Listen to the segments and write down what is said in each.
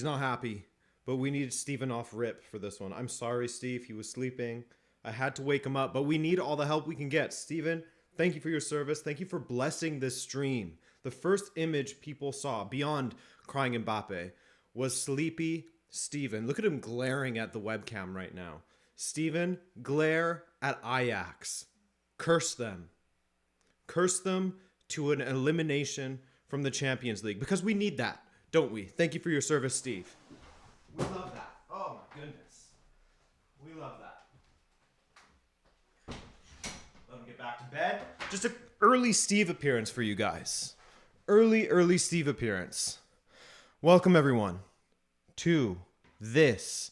He's not happy, but we need Steven off rip for this one. I'm sorry, Steve. He was sleeping. I had to wake him up, but we need all the help we can get. Steven, thank you for your service. Thank you for blessing this stream. The first image people saw beyond crying Mbappe was sleepy Steven. Look at him glaring at the webcam right now. Steven, glare at Ajax. Curse them. Curse them to an elimination from the Champions League, because we need that, don't we? Thank you for your service, Steve. We love that. Oh my goodness. We love that. Let him get back to bed. Just an early Steve appearance for you guys. Early Steve appearance. Welcome everyone to this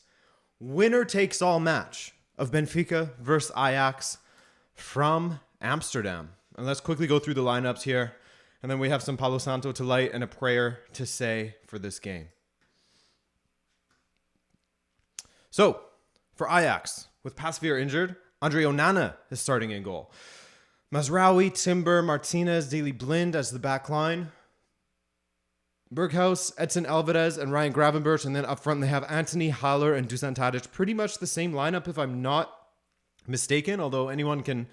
winner takes all match of Benfica versus Ajax from Amsterdam. And let's quickly go through the lineups here. And then we have some Palo Santo to light and a prayer to say for this game. So, for Ajax, with Pasveer injured, Andre Onana is starting in goal. Mazraoui, Timber, Martinez, Daley Blind as the back line. Berghaus, Edson Alvarez, and Ryan Gravenberch. And then up front, they have Anthony, Haller, and Dusan Tadic. Pretty much the same lineup, if I'm not mistaken, although anyone can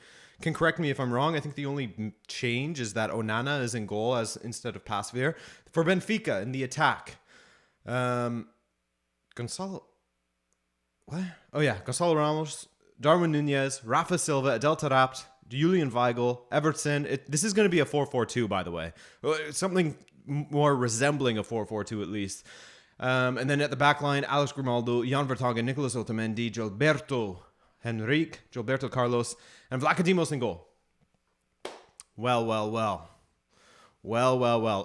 correct me if I'm wrong. I think the only change is that Onana is in goal as instead of Pasveer. For Benfica in the attack, Gonzalo. What? Oh yeah, Gonzalo Ramos, Darwin Nunez, Rafa Silva, Adel Taarabt, Julian Weigl, Everton. This is going to be a 4-4-2, by the way. Something more resembling a 4-4-2 at least. And then at the back line, Alex Grimaldo, Jan Vertonghen, Nicolas Otamendi, Gilberto Henrique, Gilberto Carlos, and Vlachodimos in goal. Well.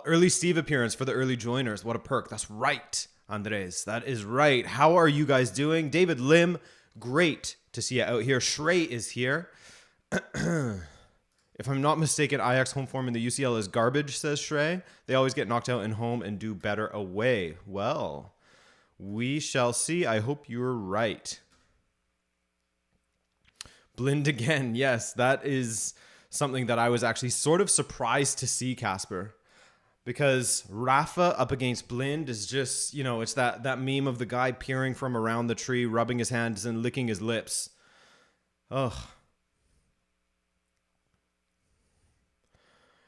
Early Steve appearance for the early joiners. What a perk. That's right, Andres. That is right. How are you guys doing? David Lim, great to see you out here. Shrey is here. If I'm not mistaken, Ajax home form in the UCL is garbage, says Shrey. They always get knocked out in home and do better away. Well, we shall see. I hope you're right. Blind again. Yes, that is something that I was actually sort of surprised to see, Casper. Because Rafa up against Blind is just, it's that meme of the guy peering from around the tree, rubbing his hands and licking his lips. Ugh.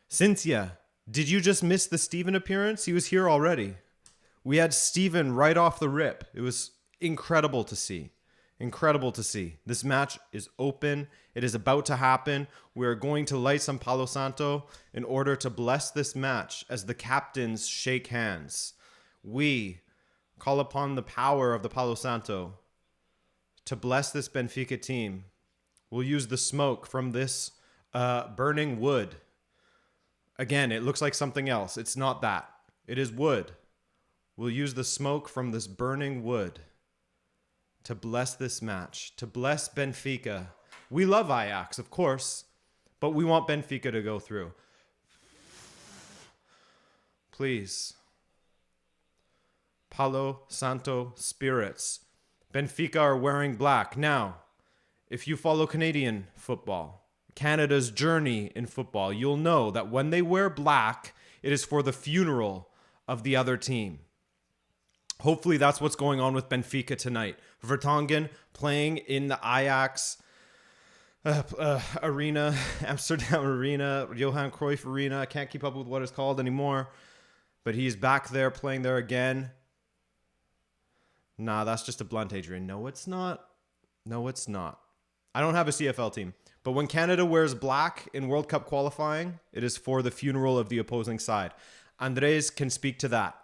Cynthia, did you just miss the Steven appearance? He was here already. We had Steven right off the rip. It was incredible to see. Incredible to see. This match is open. It is about to happen. We're going to light some Palo Santo in order to bless this match as the captains shake hands. We call upon the power of the Palo Santo to bless this Benfica team. We'll use the smoke from this burning wood. Again, it looks like something else. It's not that. It is wood. We'll use the smoke from this burning wood to bless this match, to bless Benfica. We love Ajax, of course, but we want Benfica to go through. Please. Palo Santo spirits. Benfica are wearing black. Now, if you follow Canadian football, Canada's journey in football, you'll know that when they wear black, it is for the funeral of the other team. Hopefully that's what's going on with Benfica tonight. Vertonghen playing in the Ajax arena, Amsterdam arena, Johan Cruyff arena. I can't keep up with what it's called anymore. But he's back there playing there again. Nah, that's just a blunt, Adrian. No, it's not. No, it's not. I don't have a CFL team. But when Canada wears black in World Cup qualifying, it is for the funeral of the opposing side. Andres can speak to that,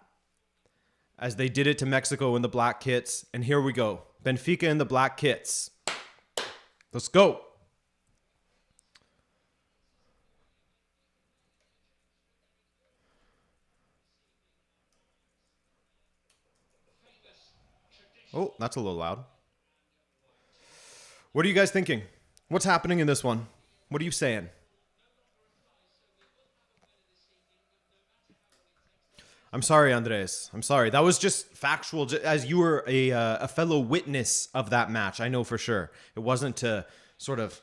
as they did it to Mexico in the black kits. And here we go. Benfica in the black kits. Let's go. Oh, that's a little loud. What are you guys thinking? What's happening in this one? What are you saying? I'm sorry, Andres. I'm sorry. That was just factual, as you were a fellow witness of that match. I know for sure. It wasn't to sort of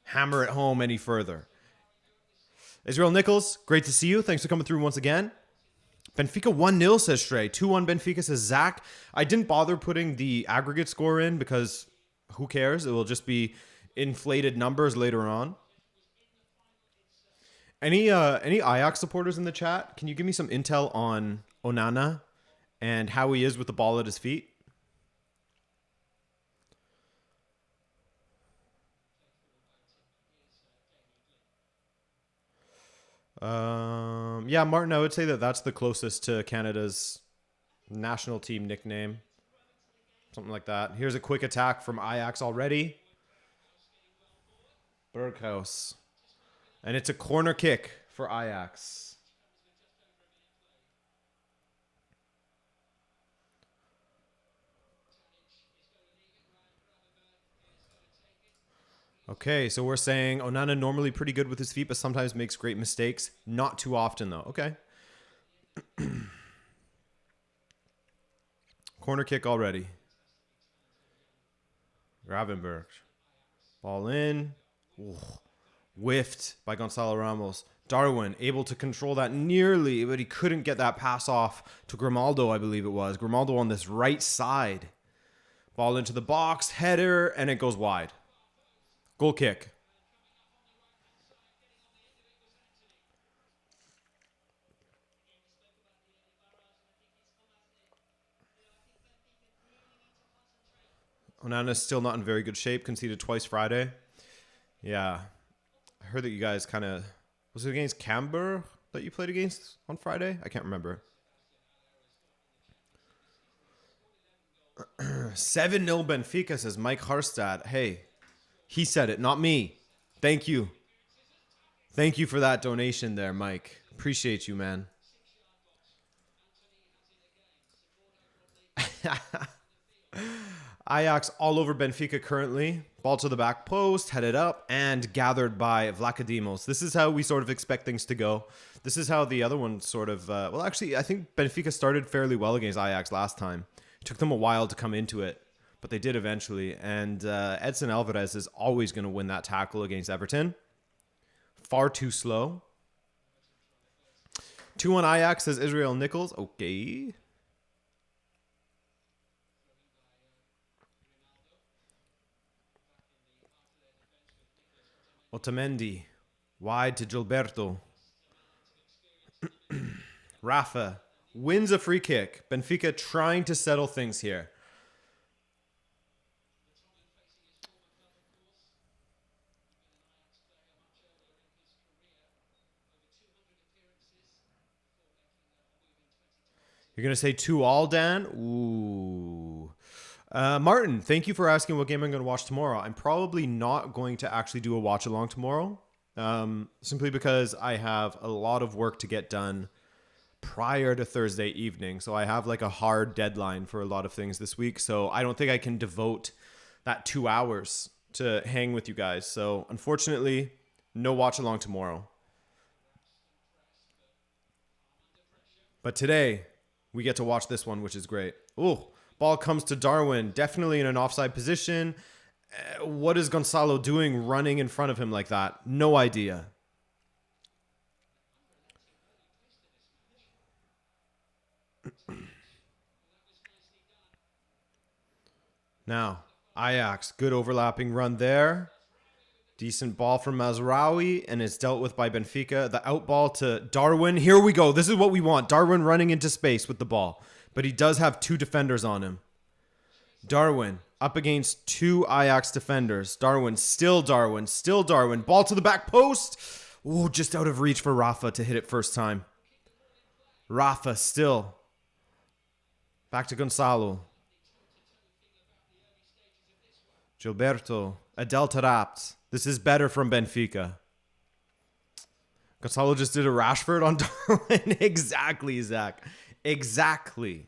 hammer it home any further. Israel Nichols, great to see you. Thanks for coming through once again. Benfica 1-0, says Shrey. 2-1 Benfica, says Zach. I didn't bother putting the aggregate score in because who cares? It will just be inflated numbers later on. Any Ajax supporters in the chat? Can you give me some intel on Onana and how he is with the ball at his feet? Yeah, Martin, I would say that that's the closest to Canada's national team nickname. Something like that. Here's a quick attack from Ajax already. Berghaus. And it's a corner kick for Ajax. Okay, so we're saying Onana normally pretty good with his feet, but sometimes makes great mistakes. Not too often, though. Okay. Corner kick already. Gravenberg. Ball in. Ooh. Whiffed by Gonzalo Ramos. Darwin able to control that nearly, but he couldn't get that pass off to Grimaldo, I believe it was. Grimaldo on this right side. Ball into the box, header, and it goes wide. Goal kick. Onana's still not in very good shape. Conceded twice Friday. Yeah. I heard that you guys kind of... Was it against Camber that you played against on Friday? I can't remember. 7-0 Benfica, says Mike Harstad. Hey, he said it, not me. Thank you. Thank you for that donation there, Mike. Appreciate you, man. Ajax all over Benfica currently. Ball to the back post, headed up, and gathered by Vlachodimos. This is how we sort of expect things to go. This is how the other one sort of... well, actually, I think Benfica started fairly well against Ajax last time. It took them a while to come into it, but they did eventually. And Edson Alvarez is always going to win that tackle against Everton. Far too slow. 2-1 Ajax, says Israel Nichols. Okay. Otamendi. Wide to Gilberto. Rafa wins a free kick. Benfica trying to settle things here. You're going to say 2-2, Dan? Ooh. Martin, thank you for asking what game I'm going to watch tomorrow. I'm probably not going to actually do a watch along tomorrow, simply because I have a lot of work to get done prior to Thursday evening. So I have like a hard deadline for a lot of things this week. So I don't think I can devote that 2 hours to hang with you guys. So unfortunately, no watch along tomorrow. But today, we get to watch this one, which is great. Ooh. Ball comes to Darwin, definitely in an offside position. What is Gonzalo doing running in front of him like that? No idea. Now, Ajax, good overlapping run there. Decent ball from Mazraoui, and it's dealt with by Benfica. The out ball to Darwin. Here we go. This is what we want. Darwin running into space with the ball. But he does have 2 defenders on him. Darwin up against 2 Ajax defenders. Darwin, still Darwin, still Darwin. Ball to the back post. Ooh, just out of reach for Rafa to hit it first time. Rafa still. Back to Gonzalo. Gilberto. Adel Tarapt. This is better from Benfica. Gonzalo just did a Rashford on Darwin. Exactly, Zach. Exactly.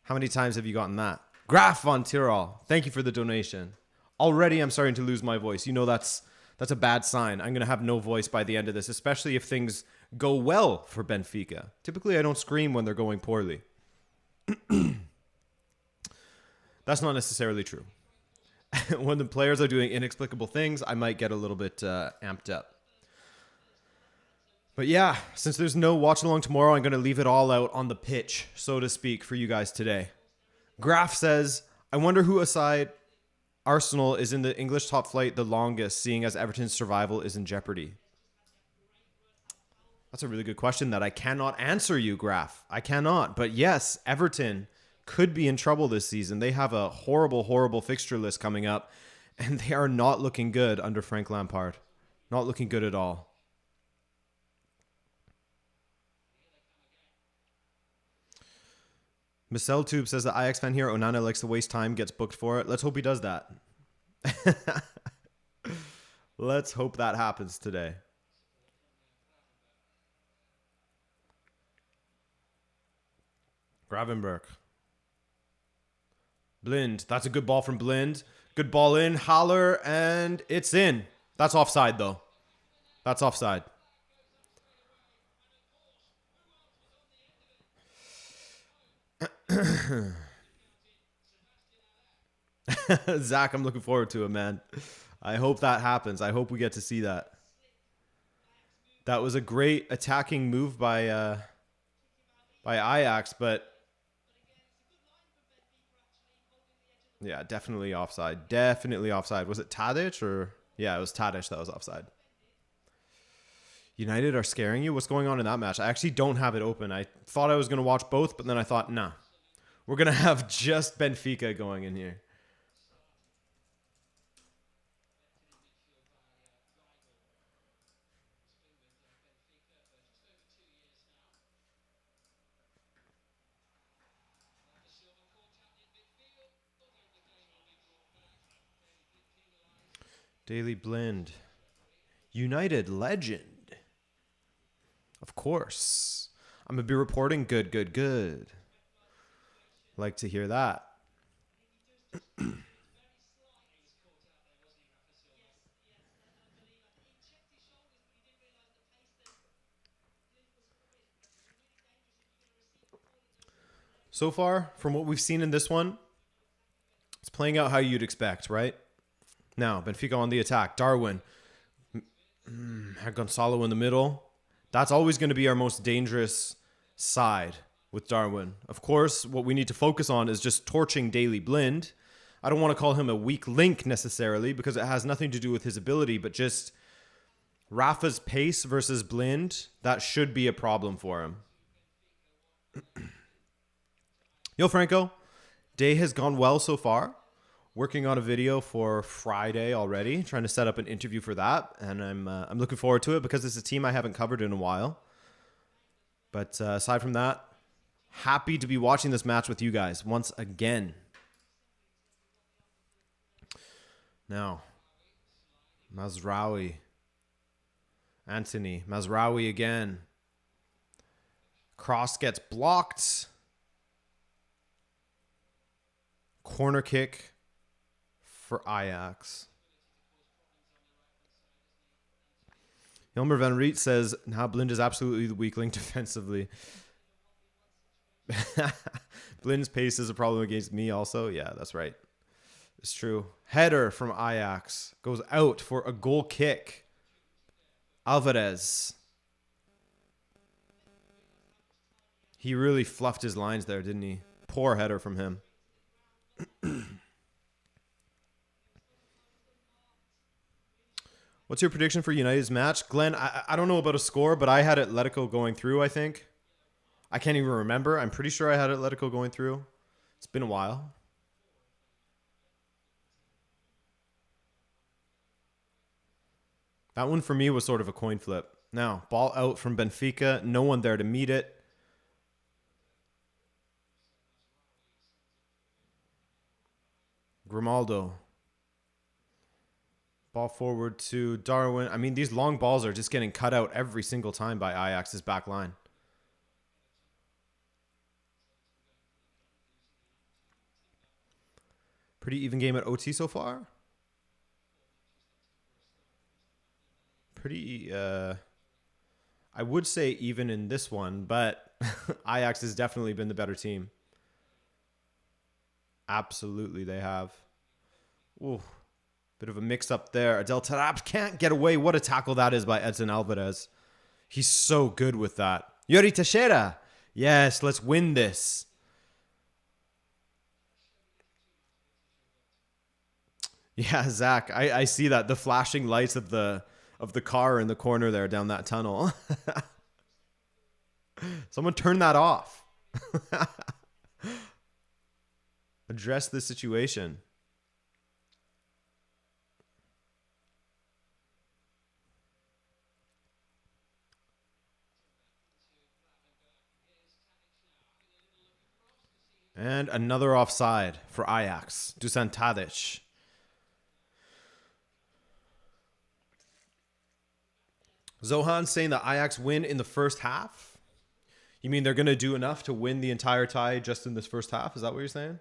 How many times have you gotten that? Graf von Tirol, thank you for the donation. Already I'm starting to lose my voice. You know that's a bad sign. I'm going to have no voice by the end of this, especially if things go well for Benfica. Typically, I don't scream when they're going poorly. That's not necessarily true. When the players are doing inexplicable things, I might get a little bit amped up. But yeah, since there's no watch along tomorrow, I'm going to leave it all out on the pitch, so to speak, for you guys today. Graf says, I wonder who aside Arsenal is in the English top flight the longest, seeing as Everton's survival is in jeopardy. That's a really good question that I cannot answer you, Graf. I cannot. But yes, Everton could be in trouble this season. They have a horrible, horrible fixture list coming up, and they are not looking good under Frank Lampard. Not looking good at all. Marcel Tube says that Ajax fan here, Onana likes to waste time, gets booked for it. Let's hope he does that. Let's hope that happens today. Gravenberg. Blind. That's a good ball from Blind. Good ball in. Haller, and it's in. That's offside, though. That's offside. Zach, I'm looking forward to it, man. I hope that happens. I hope we get to see that. That was a great attacking move by Ajax, but yeah, definitely offside. Definitely offside. Was it Tadic or? Yeah, it was Tadic that was offside. United are scaring you? What's going on in that match? I actually don't have it open. I thought I was going to watch both, but then I thought, nah. We're going to have just Benfica going in here. Daily Blind. United legend. Of course. I'm going to be reporting good, good, good. Like to hear that. So far, from what we've seen in this one, it's playing out how you'd expect, right? Now, Benfica on the attack. Darwin. Had Gonzalo in the middle. That's always going to be our most dangerous side with Darwin. Of course, what we need to focus on is just torching Daily Blind. I don't want to call him a weak link necessarily because it has nothing to do with his ability, but just Rafa's pace versus Blind, that should be a problem for him. Yo, Franco. Day has gone well so far. Working on a video for Friday already, trying to set up an interview for that, and I'm looking forward to it because it's a team I haven't covered in a while. But aside from that, happy to be watching this match with you guys once again. Now, Mazraoui. Anthony. Mazraoui again. Cross gets blocked. Corner kick for Ajax. Hilmer Van Riet says, now Blind is absolutely the weak link defensively. Blind's pace is a problem against me also. Yeah, that's right. It's true. Header from Ajax. Goes out for a goal kick. Alvarez. He really fluffed his lines there, didn't he? Poor header from him. What's your prediction for United's match? Glenn, I don't know about a score, but I had Atletico going through, I think. I can't even remember. I'm pretty sure I had Atletico going through. It's been a while. That one for me was sort of a coin flip. Now, ball out from Benfica. No one there to meet it. Grimaldo. Ball forward to Darwin. I mean, these long balls are just getting cut out every single time by Ajax's back line. Pretty even game at OT so far. Pretty, I would say even in this one, but Ajax has definitely been the better team. Absolutely, they have. Ooh. Bit of a mix-up there. Adel Tarab can't get away. What a tackle that is by Edson Alvarez. He's so good with that. Yuri Teixeira. Yes, let's win this. Yeah, Zach, I see that. The flashing lights of the car in the corner there down that tunnel. Someone turn that off. Address the situation. And another offside for Ajax. Dusan Tadic. Zohan saying that Ajax win in the first half. You mean they're going to do enough to win the entire tie just in this first half? Is that what you're saying?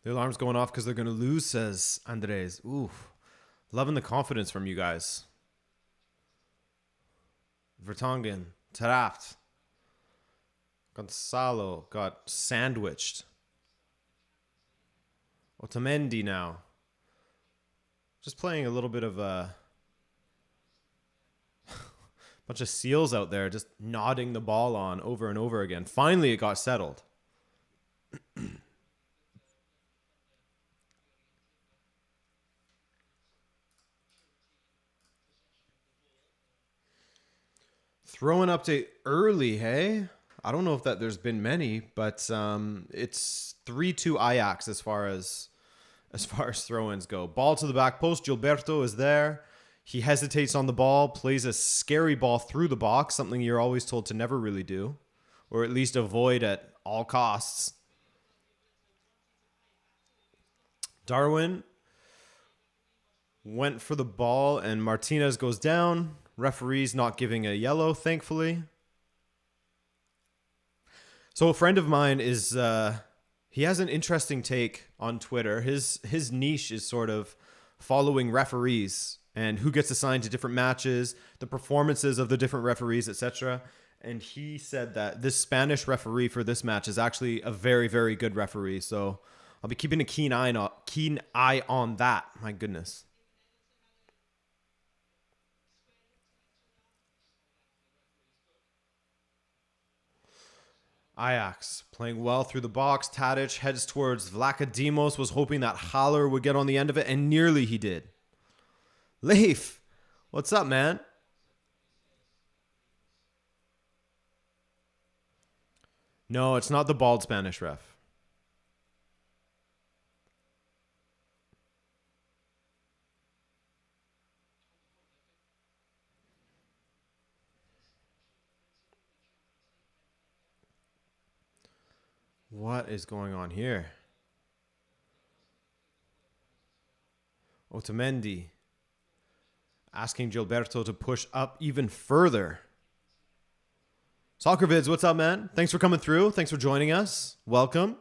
The alarm's going off because they're going to lose, says Andres. Ooh, loving the confidence from you guys. Vertonghen, Taarabt. Gonzalo got sandwiched. Otamendi now. Just playing a little bit of a bunch of seals out there, just nodding the ball on over and over again. Finally, it got settled. Throw an update early, hey? I don't know if that there's been many, but it's 3-2 Ajax as far as throw-ins go. Ball to the back post. Gilberto is there. He hesitates on the ball, plays a scary ball through the box, something you're always told to never really do, or at least avoid at all costs. Darwin went for the ball, and Martinez goes down. Referee's not giving a yellow, thankfully. So a friend of mine is, he has an interesting take on Twitter. His niche is sort of following referees and who gets assigned to different matches, the performances of the different referees, etc. And he said that this Spanish referee for this match is actually a very, very good referee. So I'll be keeping a keen eye on that. My goodness. Ajax playing well through the box. Tadic heads towards Vlachodimos, was hoping that Haller would get on the end of it, and nearly he did. Leif, what's up, man? No, it's not the bald Spanish ref. What is going on here? Otamendi asking Gilberto to push up even further. Soccer Vids, what's up, man? Thanks for coming through. Thanks for joining us. Welcome.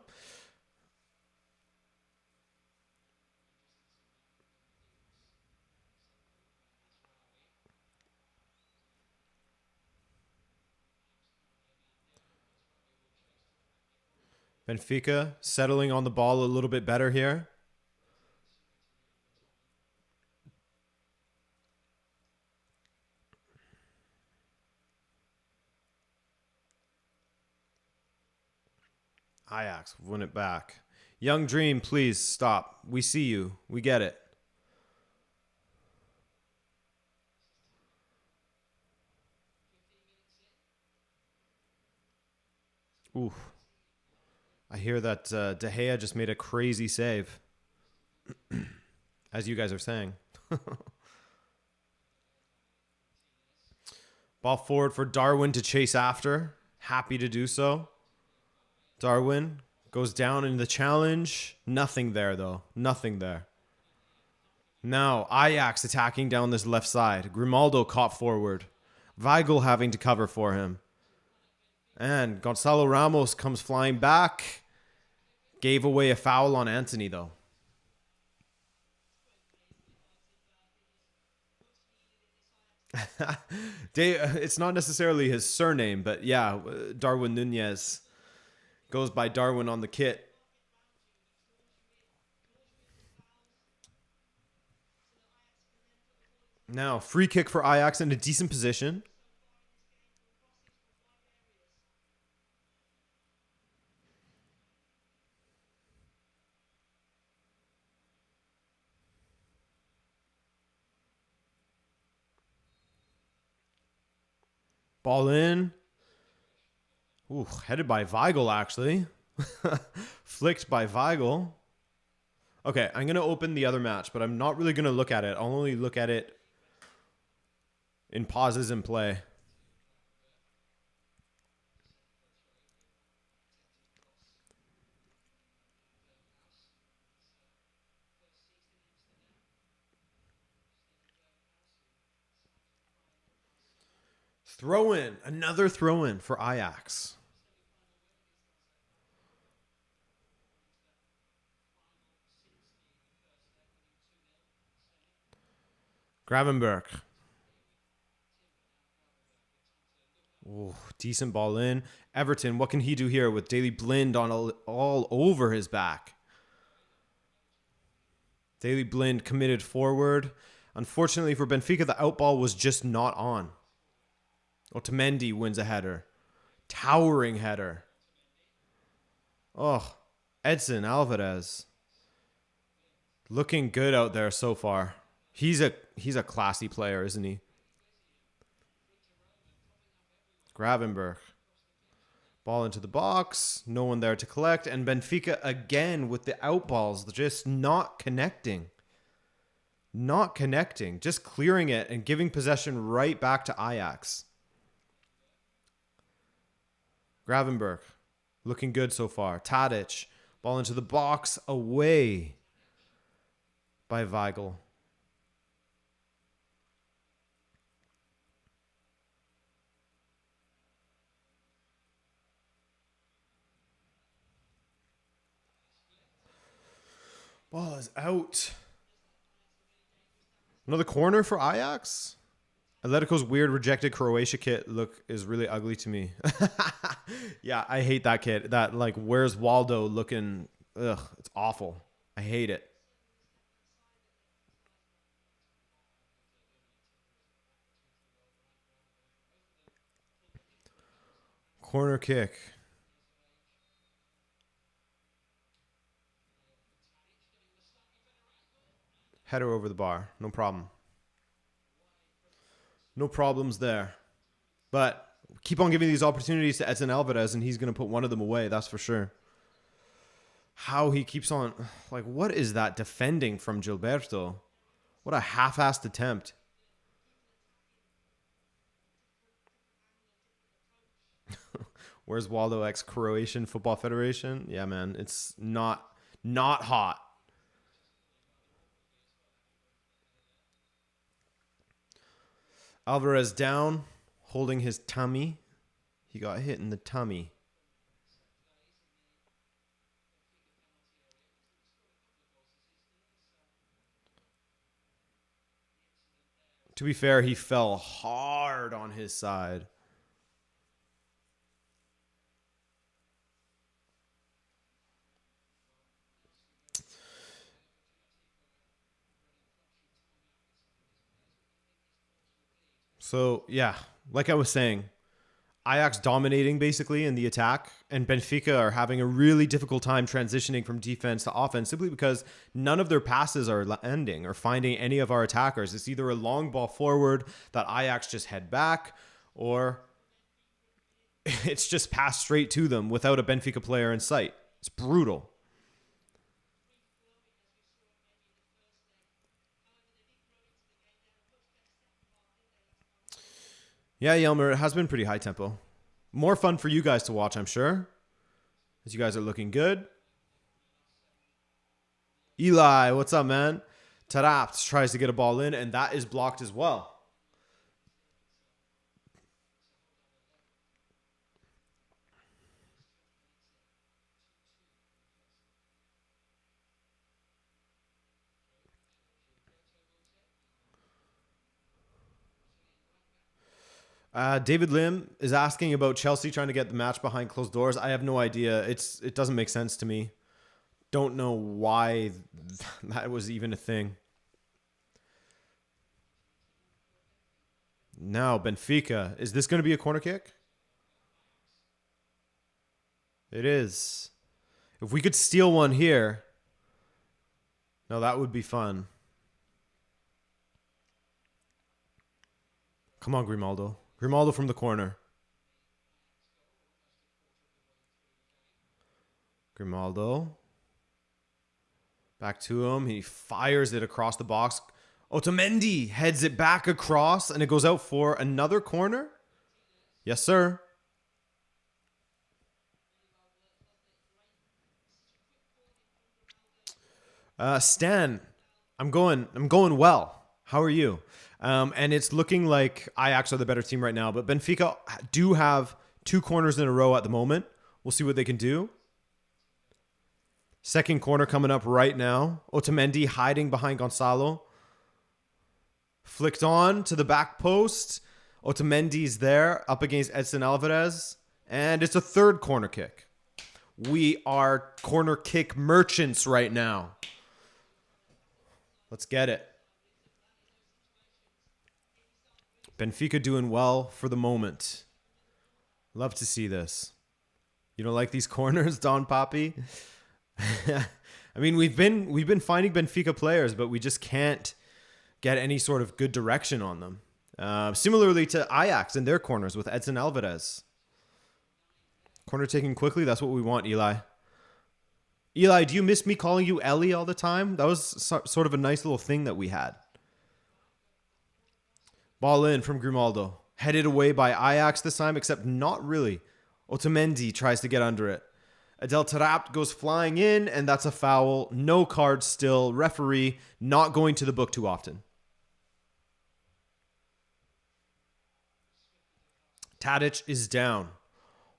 Benfica settling on the ball a little bit better here. Ajax win it back. Young Dream, please stop. We see you. We get it. Ooh. I hear that De Gea just made a crazy save. As you guys are saying. Ball forward for Darwin to chase after. Happy to do so. Darwin goes down in the challenge. Nothing there, though. Nothing there. Now, Ajax attacking down this left side. Grimaldo caught forward. Weigl having to cover for him. And Gonzalo Ramos comes flying back. Gave away a foul on Anthony, though. It's not necessarily his surname, but yeah, Darwin Nunez goes by Darwin on the kit. Now, free kick for Ajax in a decent position. Ball in. Ooh, headed by Weigl, actually. Flicked by Weigl. Okay, I'm going to open the other match, but I'm not really going to look at it. I'll only look at it in pauses and play. Throw in. Another throw in for Ajax. Gravenberch. Ooh, decent ball in. Everton, what can he do here with Daley Blind on all over his back? Daley Blind committed forward. Unfortunately for Benfica, the outball was just not on. Otamendi wins a header. Towering header. Oh, Edson Alvarez. Looking good out there so far. He's a classy player, isn't he? Gravenberch. Ball into the box. No one there to collect. And Benfica again with the outballs. Just not connecting. Not connecting. Just clearing it and giving possession right back to Ajax. Gravenberch. Looking good so far. Tadic. Ball into the box. Away by Weigl. Ball is out. Another corner for Ajax. Atletico's weird rejected Croatia kit look is really ugly to me. Yeah, I hate that kit. That like where's Waldo looking. Ugh, it's awful. I hate it. Corner kick. Header over the bar. No problem. No problems there. But keep on giving these opportunities to Edson Alvarez, and he's going to put one of them away. That's for sure. How he keeps on. Like, what is that defending from Gilberto? What a half-assed attempt. Where's Waldo ex Croatian Football Federation? Yeah, man. It's not hot. Alvarez down, holding his tummy. He got hit in the tummy. To be fair, he fell hard on his side. So, yeah, like I was saying, Ajax dominating basically in the attack, and Benfica are having a really difficult time transitioning from defense to offense simply because none of their passes are ending or finding any of our attackers. It's either a long ball forward that Ajax just head back, or it's just passed straight to them without a Benfica player in sight. It's brutal. Yeah, Yelmer, it has been pretty high tempo. More fun for you guys to watch, I'm sure, as you guys are looking good. Eli, what's up, man? Tarapt tries to get a ball in, and that is blocked as well. David Lim is asking about Chelsea trying to get the match behind closed doors. I have no idea. It doesn't make sense to me. Don't know why that was even a thing. Now, Benfica. Is this going to be a corner kick? It is. If we could steal one here, no, that would be fun. Come on, Grimaldo. Grimaldo from the corner. Grimaldo. Back to him. He fires it across the box. Otamendi heads it back across, and it goes out for another corner. Yes, sir. Stan, I'm going well. How are you? And it's looking like Ajax are the better team right now, but Benfica do have 2 corners in a row at the moment. We'll see what they can do. Second corner coming up right now. Otamendi hiding behind Gonzalo. Flicked on to the back post. Otamendi's there up against Edson Alvarez. And it's a third corner kick. We are corner kick merchants right now. Let's get it. Benfica doing well for the moment. Love to see this. You don't like these corners, Don Poppy? I mean, we've been finding Benfica players, but we just can't get any sort of good direction on them. Similarly to Ajax in their corners with Edson Alvarez. Corner taking quickly. That's what we want, Eli. Eli, do you miss me calling you Ellie all the time? That was sort of a nice little thing that we had. Ball in from Grimaldo. Headed away by Ajax this time, except not really. Otamendi tries to get under it. Adel Taarabt goes flying in, and that's a foul. No card still. Referee not going to the book too often. Tadic is down,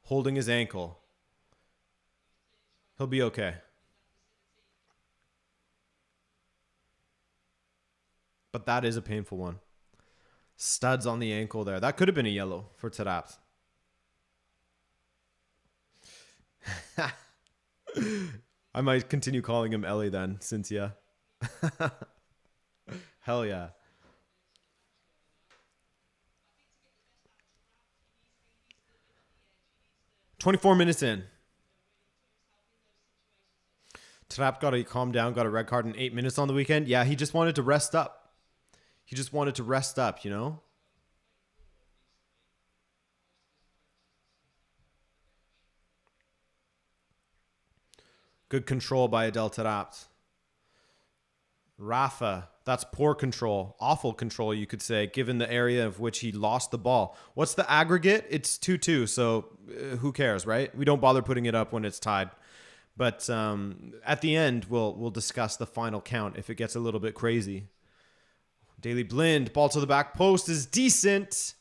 holding his ankle. He'll be okay. But that is a painful one. Studs on the ankle there. That could have been a yellow for Taarabt. I might continue calling him Ellie then, Cynthia. Hell yeah. "24 minutes in. Taarabt got to calm down, got a red card in 8 minutes on the weekend. Yeah, he just wanted to rest up. He just wanted to rest up, you know? Good control by Adel Taarabt. Rafa, that's poor control. Awful control, you could say, given the area of which he lost the ball. What's the aggregate? It's 2-2, so who cares, right? We don't bother putting it up when it's tied. But at the end, we'll discuss the final count if it gets a little bit crazy. Daley Blind, ball to the back post is decent.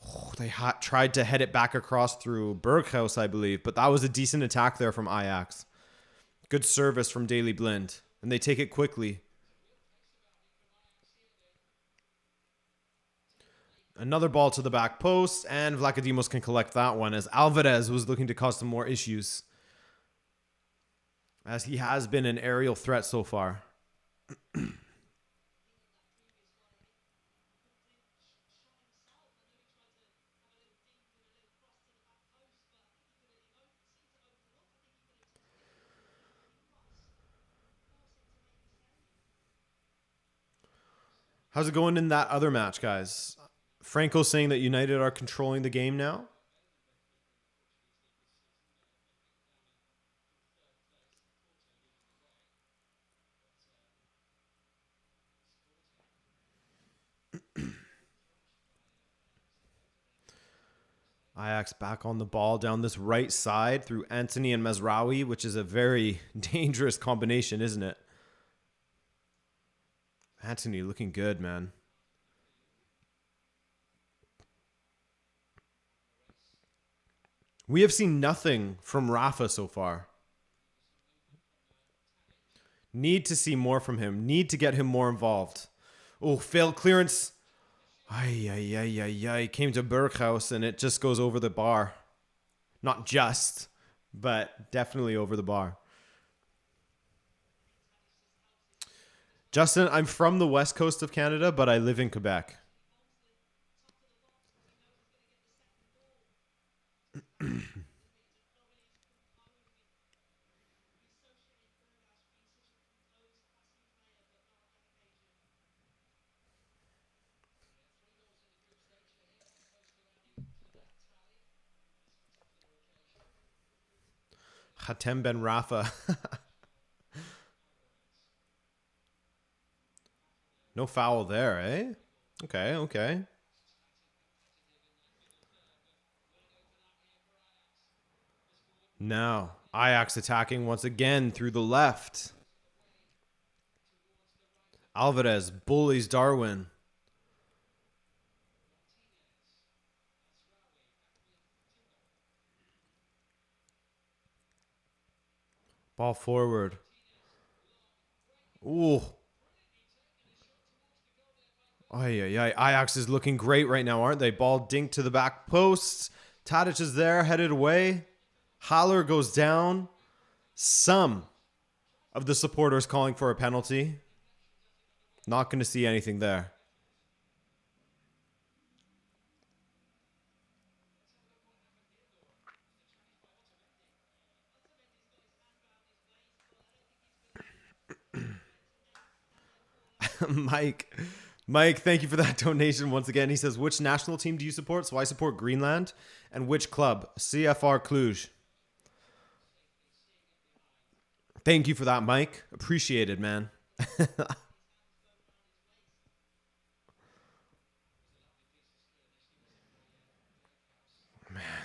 Oh, they tried to head it back across through Berghuis, I believe, but that was a decent attack there from Ajax. Good service from Daley Blind, and they take it quickly. Another ball to the back post, and Vlachodimos can collect that one as Alvarez was looking to cause some more issues, as he has been an aerial threat so far. How's it going in that other match, guys? Franco saying that United are controlling the game now. Ajax back on the ball down this right side through Anthony and Mazraoui, which is a very dangerous combination, isn't it? Anthony looking good, man. We have seen nothing from Rafa so far. Need to see more from him. Need to get him more involved. Oh, failed clearance. Ay, ay, ay, ay, ay. Came to Berghaus and it just goes over the bar. Not just, but definitely over the bar. Justin, I'm from the west coast of Canada, but I live in Quebec. Hatem Ben Rafa. No foul there, eh? Okay, okay. Now, Ajax attacking once again through the left. Alvarez bullies Darwin. Ball forward. Ooh. Ay, ay, ay. Ajax is looking great right now, aren't they? Ball dinked to the back post. Tadic is there, headed away. Haller goes down. Some of the supporters calling for a penalty. Not going to see anything there. Mike. Mike, thank you for that donation once again. He says, which national team do you support? So I support Greenland. And which club? CFR Cluj. Thank you for that, Mike. Appreciate it, man.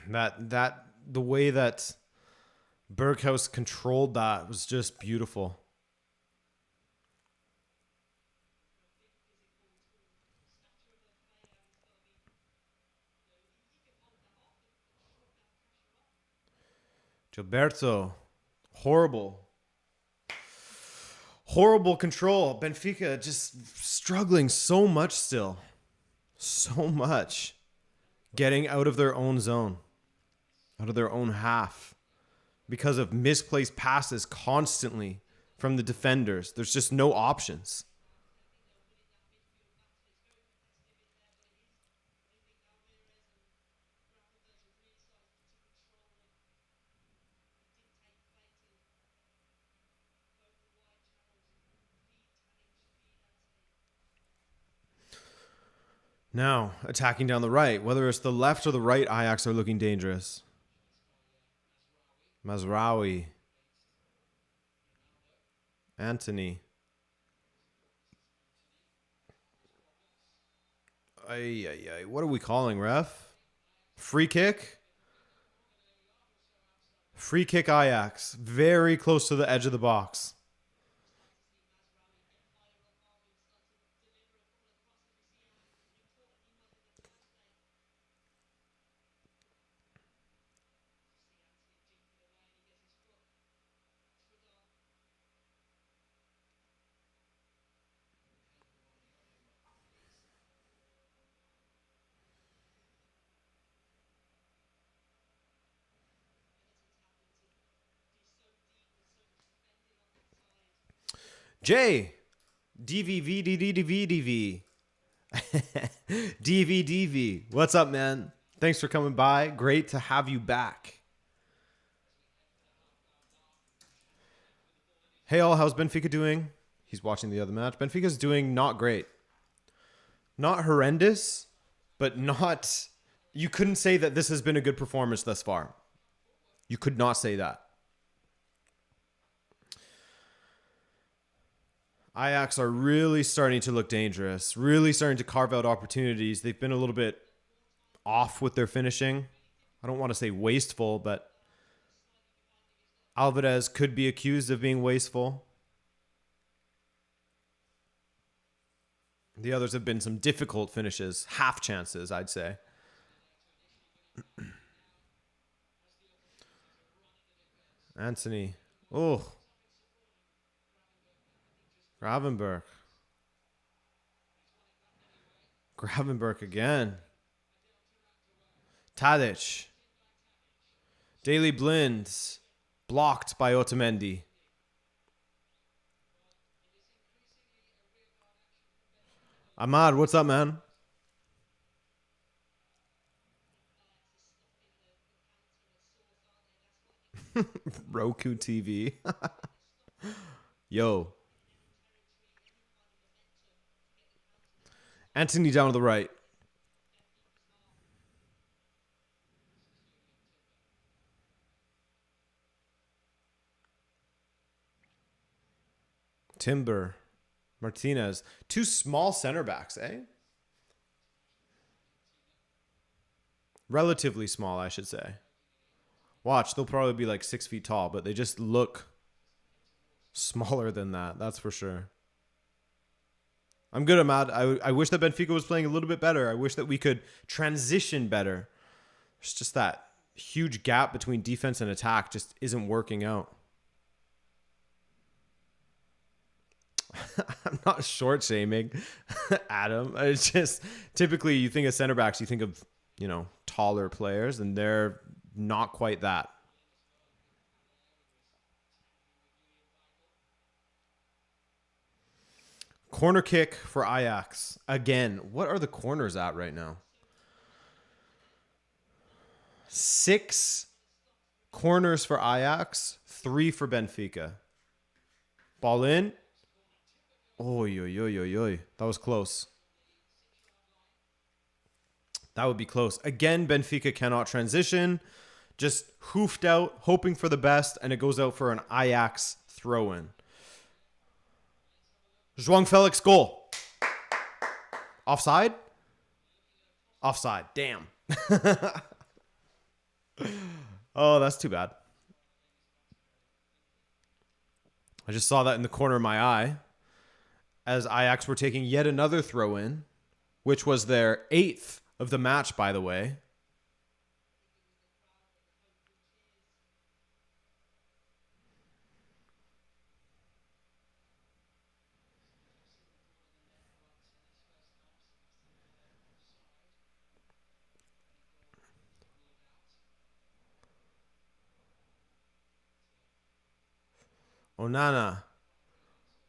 That the way that Berghaus controlled that was just beautiful. Gilberto, horrible. Horrible control. Benfica just struggling so much still. So much. Getting out of their own zone. Out of their own half. Because of misplaced passes constantly from the defenders. There's just no options. Now, attacking down the right. Whether it's the left or the right, Ajax are looking dangerous. Mazraoui. Anthony. Ay, ay, ay. What are we calling, ref? Free kick? Free kick Ajax. Very close to the edge of the box. Jay. DVVDDVDV. DVDV. What's up, man? Thanks for coming by. Great to have you back. Hey, all. How's Benfica doing? He's watching the other match. Benfica's doing not great. Not horrendous, but not... You couldn't say that this has been a good performance thus far. You could not say that. Ajax are really starting to look dangerous, really starting to carve out opportunities. They've been a little bit off with their finishing. I don't want to say wasteful, but Alvarez could be accused of being wasteful. The others have been some difficult finishes, half chances, I'd say. Anthony. Oh. Gravenberg. Gravenberch again. Tadic. Daily Blinds. Blocked by Otamendi. Ahmad, what's up, man? Roku TV. Yo. Anthony down to the right. Timber. Martinez. Two small center backs, eh? Relatively small, I should say. Watch, they'll probably be like 6 feet tall, but they just look smaller than that. That's for sure. I'm good, Ahmad. I wish that Benfica was playing a little bit better. I wish that we could transition better. It's just that huge gap between defense and attack just isn't working out. I'm not short shaming, Adam. It's just typically you think of center backs, you think of, taller players, and they're not quite that. Corner kick for Ajax. Again, what are the corners at right now? 6 corners for Ajax, 3 for Benfica. Ball in. Oy, oy, oy, oy, oy. That was close. That would be close. Again, Benfica cannot transition. Just hoofed out, hoping for the best, and it goes out for an Ajax throw-in. João Felix goal. Offside? Offside. Damn. Oh, that's too bad. I just saw that in the corner of my eye as Ajax were taking yet another throw-in, which was their 8th of the match, by the way. Onana.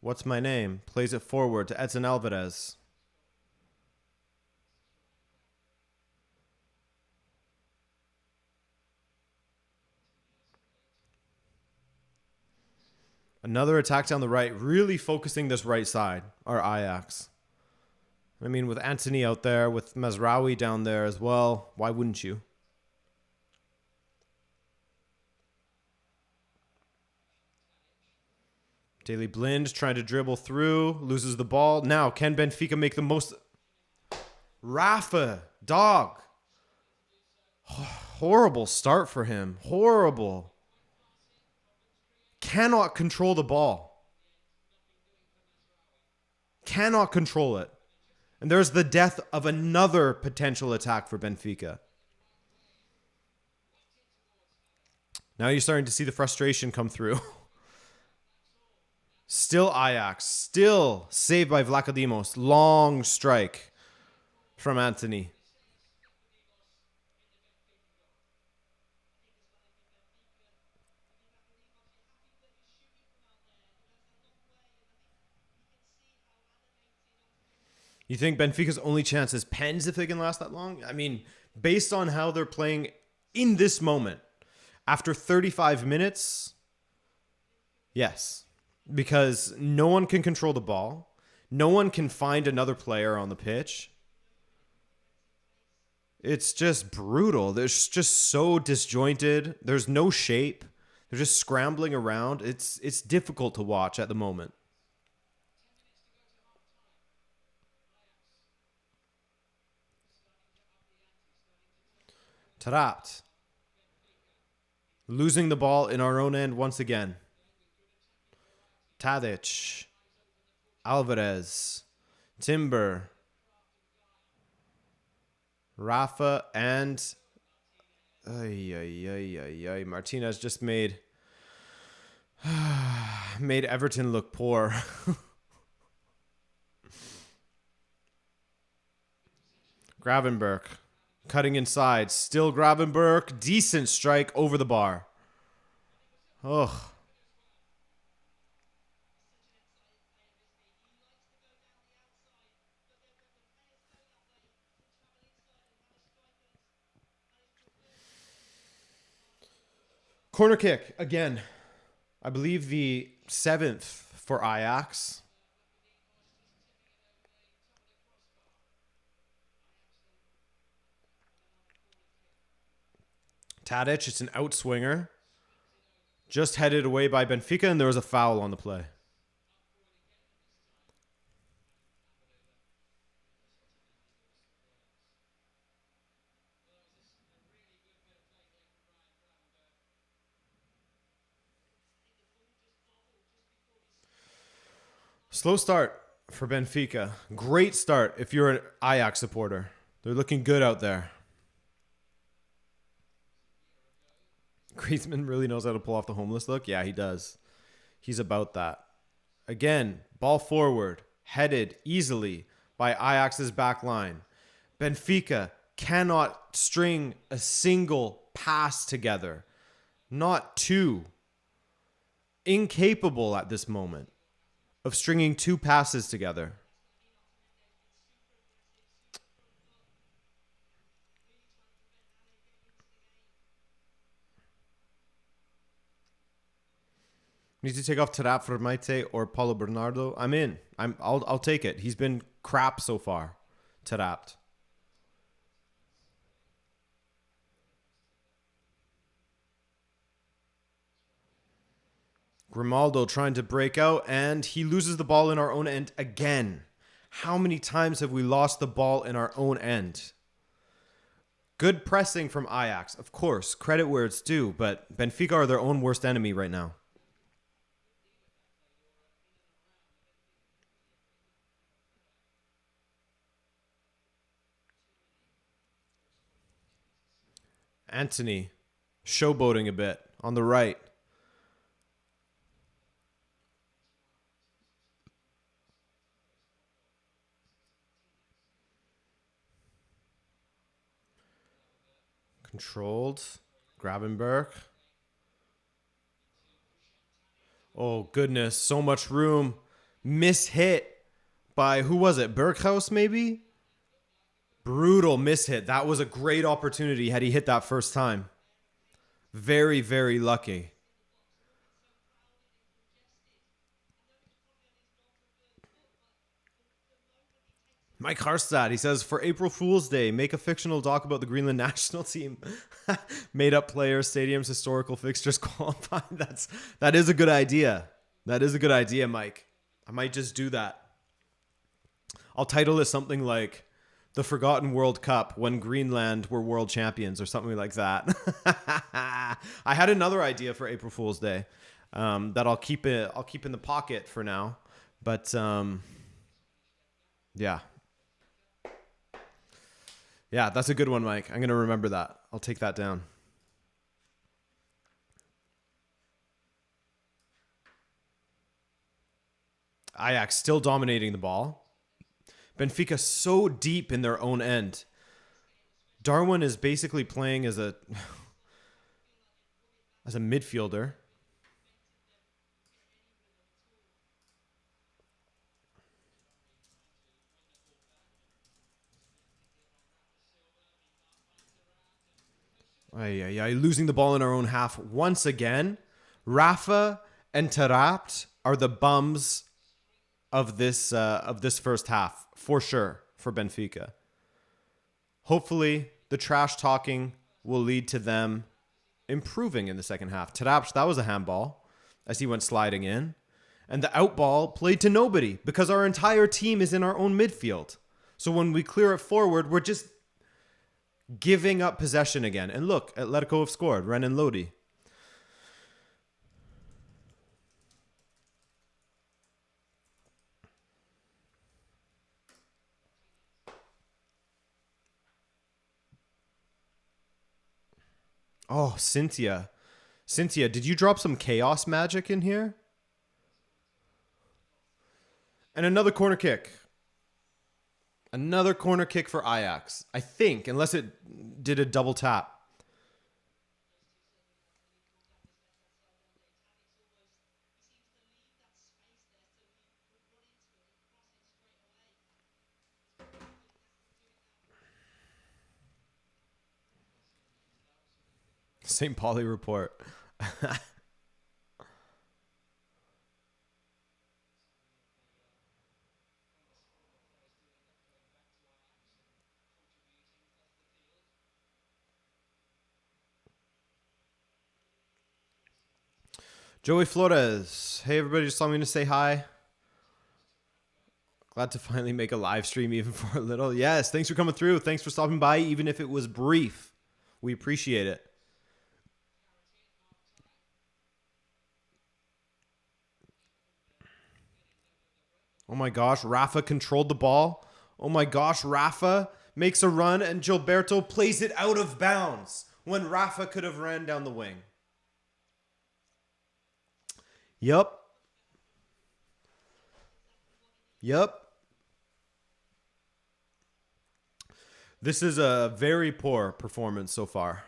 What's my name? Plays it forward to Edson Alvarez. Another attack down the right, really focusing this right side, our Ajax. I mean, with Anthony out there, with Mazraoui down there as well, why wouldn't you? Daily Blind trying to dribble through, loses the ball. Now, can Benfica make the most? Rafa, dog. Horrible start for him. Horrible. Cannot control the ball. Cannot control it. And there's the death of another potential attack for Benfica. Now you're starting to see the frustration come through. Still Ajax. Still saved by Vlachodimos. Long strike from Anthony. You think Benfica's only chance is pens if they can last that long? I mean, based on how they're playing in this moment, after 35 minutes, yes. Because no one can control the ball. No one can find another player on the pitch. It's just brutal. They're just so disjointed. There's no shape. They're just scrambling around. It's difficult to watch at the moment. Trapped. Losing the ball in our own end once again. Tadic. Alvarez. Timber. Rafa and Martinez just made Everton look poor. Gravenberch cutting inside. Still Gravenberch. Decent strike over the bar. Ugh. Corner kick again. I believe the 7th for Ajax. Tadic, it's an outswinger. Just headed away by Benfica, and there was a foul on the play. Slow start for Benfica. Great start if you're an Ajax supporter. They're looking good out there. Griezmann really knows how to pull off the homeless look. Yeah, he does. He's about that. Again, ball forward, headed easily by Ajax's back line. Benfica cannot string a single pass together. Not two. Incapable at this moment of stringing 2 passes together. Need to take off Tarap for Maite or Paulo Bernardo. I'm in. I'll take it. He's been crap so far. Tarapt. Grimaldo trying to break out, and he loses the ball in our own end again. How many times have we lost the ball in our own end? Good pressing from Ajax, of course. Credit where it's due, but Benfica are their own worst enemy right now. Anthony showboating a bit on the right. Controlled. Gravenberch. Oh, goodness. So much room. Mishit by, who was it? Berghaus, maybe? Brutal mishit. That was a great opportunity had he hit that first time. Very, very lucky. Mike Harstad, he says, for April Fool's Day, make a fictional doc about the Greenland national team. Made up players, stadiums, historical fixtures, qualified. That is a good idea. That is a good idea, Mike. I might just do that. I'll title it something like The Forgotten World Cup when Greenland were world champions or something like that. I had another idea for April Fool's Day that I'll keep in the pocket for now. But yeah. Yeah, that's a good one, Mike. I'm going to remember that. I'll take that down. Ajax still dominating the ball. Benfica so deep in their own end. Darwin is basically playing as a midfielder. Losing the ball in our own half once again. Rafa and Tarapt are the bums of this first half for sure for Benfica. Hopefully, the trash talking will lead to them improving in the second half. Tarapt, that was a handball as he went sliding in, and the out ball played to nobody because our entire team is in our own midfield. So when we clear it forward, we're just giving up possession again. And look, Atletico have scored. Renan Lodi. Oh, Cynthia. Cynthia, did you drop some chaos magic in here? And another corner kick. Another corner kick for Ajax. I think, unless it did a double tap. St. Pauli report. Joey Flores. Hey, everybody. Just wanted me to say hi. Glad to finally make a live stream even for a little. Yes, thanks for coming through. Thanks for stopping by, even if it was brief. We appreciate it. Oh my gosh, Rafa controlled the ball. Oh my gosh, Rafa makes a run and Gilberto plays it out of bounds when Rafa could have ran down the wing. Yup. This is a very poor performance so far.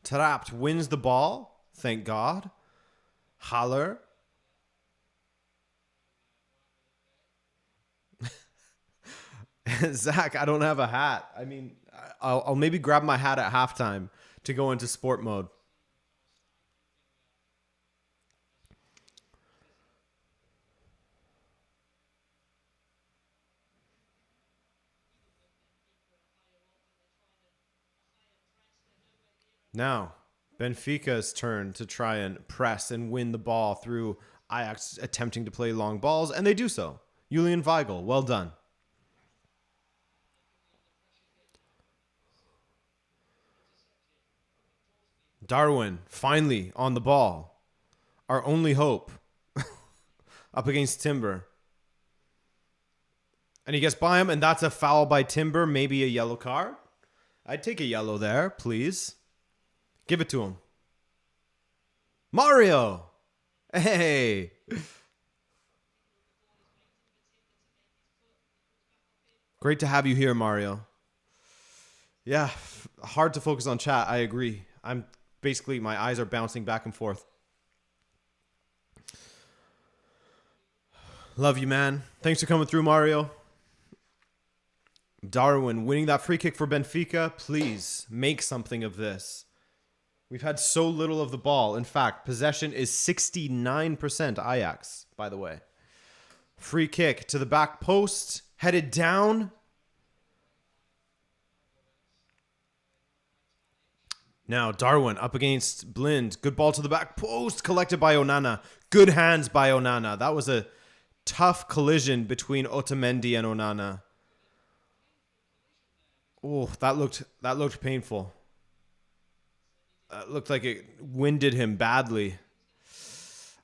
Trapped wins the ball. Thank God. Haller. Zach, I don't have a hat. I mean, I'll maybe grab my hat at halftime to go into sport mode. Now, Benfica's turn to try and press and win the ball through Ajax attempting to play long balls, and they do so. Julian Weigl, well done. Darwin, finally on the ball. Our only hope. Up against Timber. And he gets by him, and that's a foul by Timber, maybe a yellow card. I'd take a yellow there, please. Give it to him. Mario! Hey! Great to have you here, Mario. Yeah, hard to focus on chat. I agree. My eyes are bouncing back and forth. Love you, man. Thanks for coming through, Mario. Darwin winning that free kick for Benfica. Please make something of this. We've had so little of the ball. In fact, possession is 69% Ajax, by the way. Free kick to the back post. Headed down. Now Darwin up against Blind. Good ball to the back post. Collected by Onana. Good hands by Onana. That was a tough collision between Otamendi and Onana. Oh, that looked painful. Looked like it winded him badly.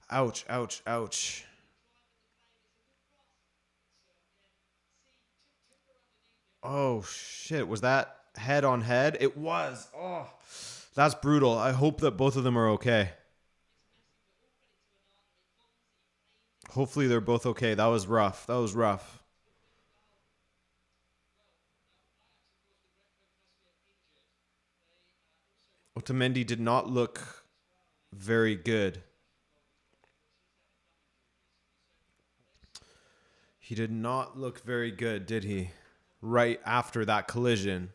Ouch, ouch, ouch. Oh, shit. Was that head on head? It was. Oh, that's brutal. I hope that both of them are okay. Hopefully they're both okay. That was rough. That was rough. Otamendi did not look very good. He did not look very good, did he? Right after that collision.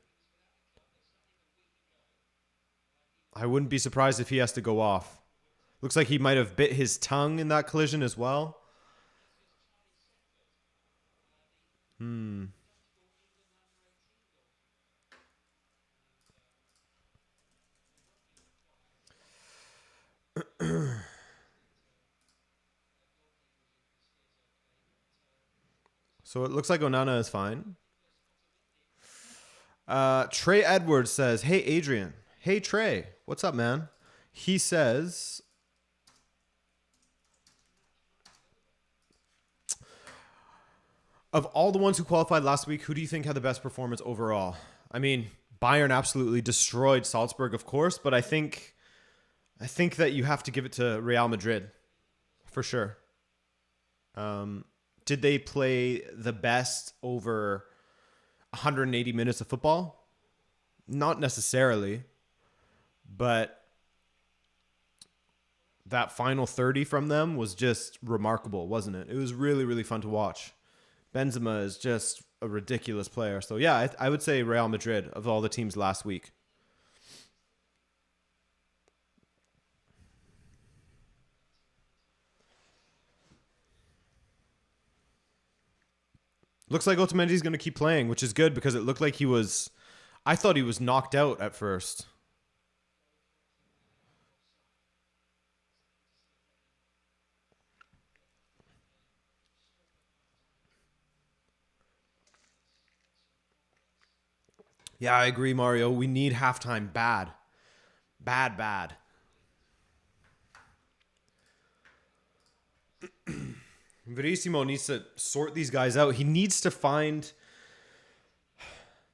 I wouldn't be surprised if he has to go off. Looks like he might have bit his tongue in that collision as well. So it looks like Onana is fine. Trey Edwards says, hey, Adrian. Hey, Trey. What's up, man? He says, of all the ones who qualified last week, who do you think had the best performance overall? I mean, Bayern absolutely destroyed Salzburg, of course, but I think I think that you have to give it to Real Madrid for sure. Did they play the best over 180 minutes of football? Not necessarily, but that final 30 from them was just remarkable, wasn't it? It was really, really fun to watch. Benzema is just a ridiculous player. So yeah, I would say Real Madrid of all the teams last week. Looks like Otamendi's going to keep playing, which is good because it looked like I thought he was knocked out at first. Yeah, I agree, Mario. We need halftime bad. Bad, bad. Verissimo needs to sort these guys out. He needs to find,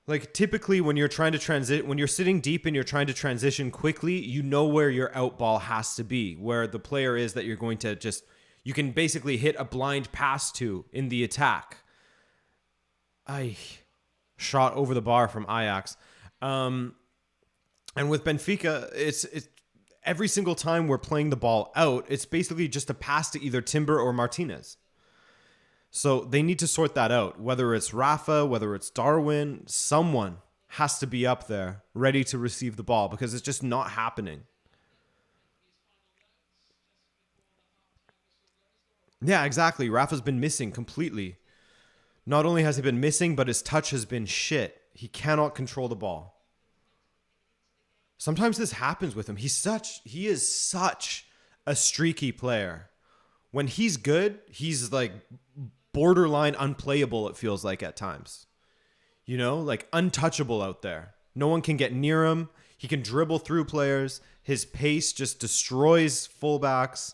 like, typically when you're trying to when you're sitting deep and you're trying to transition quickly, you know where your out ball has to be, where the player is that you're going to you can basically hit a blind pass to in the attack. Shot over the bar from Ajax. And with Benfica, it's every single time we're playing the ball out, it's basically just a pass to either Timber or Martinez. So they need to sort that out. Whether it's Rafa, whether it's Darwin, someone has to be up there ready to receive the ball because it's just not happening. Yeah, exactly. Rafa's been missing completely. Not only has he been missing, but his touch has been shit. He cannot control the ball. Sometimes this happens with him. He is such a streaky player. When he's good, he's like borderline unplayable, it feels like at times. You know, like untouchable out there. No one can get near him. He can dribble through players. His pace just destroys fullbacks.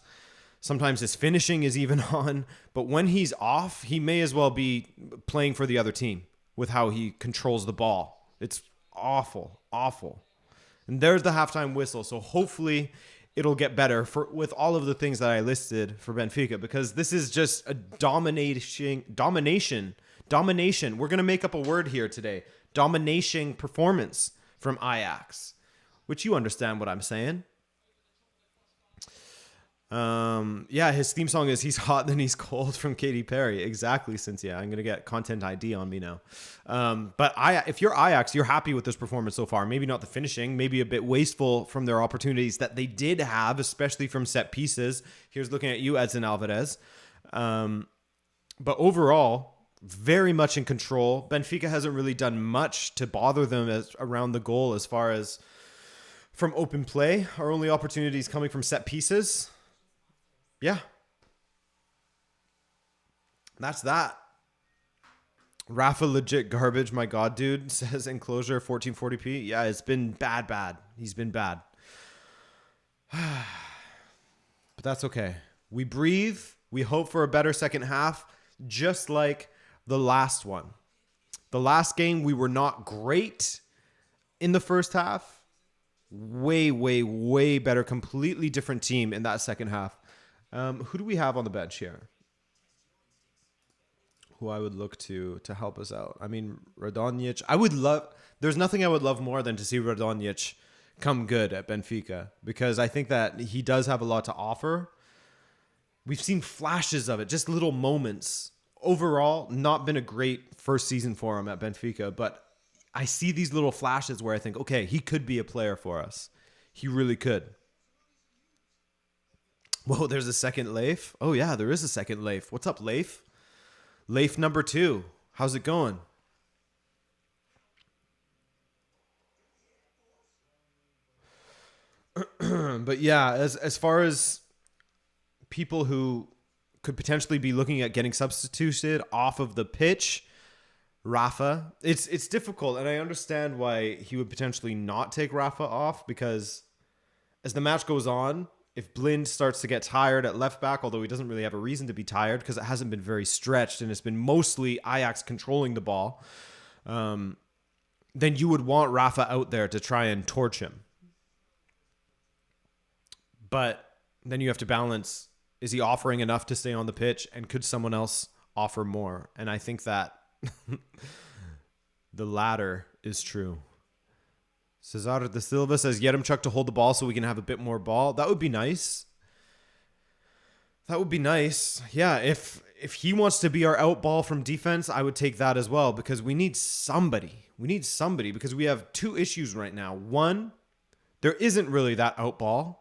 Sometimes his finishing is even on. But when he's off, he may as well be playing for the other team with how he controls the ball. It's awful, awful. And there's the halftime whistle. So hopefully it'll get better with all of the things that I listed for Benfica, because this is just a domination. We're going to make up a word here today. Domination performance from Ajax, which you understand what I'm saying. Yeah, his theme song is "He's Hot Then He's Cold" from Katy Perry. Exactly, Cynthia. I'm gonna get content ID on me now. But if you're Ajax, you're happy with this performance so far. Maybe not the finishing, maybe a bit wasteful from their opportunities that they did have, especially from set pieces. Here's looking at you, Edson Alvarez. But overall, very much in control. Benfica hasn't really done much to bother them around the goal as far as from open play. Our only opportunities coming from set pieces. Yeah. That's that. Rafa legit garbage, my God, dude, says enclosure 1440p. Yeah, it's been bad. He's been bad. But that's okay. We breathe. We hope for a better second half, just like the last one. The last game, we were not great in the first half. Way, way, way better. Completely different team in that second half. Who do we have on the bench here? Who I would look to help us out. I mean, Radonjic. There's nothing I would love more than to see Radonjic come good at Benfica, because I think that he does have a lot to offer. We've seen flashes of it, just little moments. Overall, not been a great first season for him at Benfica, but I see these little flashes where I think, okay, he could be a player for us. He really could. Whoa, there's a second Leif. Oh, yeah, there is a second Leif. What's up, Leif? Leif number 2. How's it going? But yeah, as far as people who could potentially be looking at getting substituted off of the pitch, Rafa, it's difficult, and I understand why he would potentially not take Rafa off, because as the match goes on, if Blind starts to get tired at left back, although he doesn't really have a reason to be tired because it hasn't been very stretched and it's been mostly Ajax controlling the ball, then you would want Rafa out there to try and torch him. But then you have to balance, is he offering enough to stay on the pitch, and could someone else offer more? And I think that the latter is true. Cesar da Silva says, Yaremchuk to hold the ball so we can have a bit more ball. That would be nice. That would be nice. Yeah, if he wants to be our out ball from defense, I would take that as well, because we need somebody. We need somebody because we have two issues right now. One, there isn't really that out ball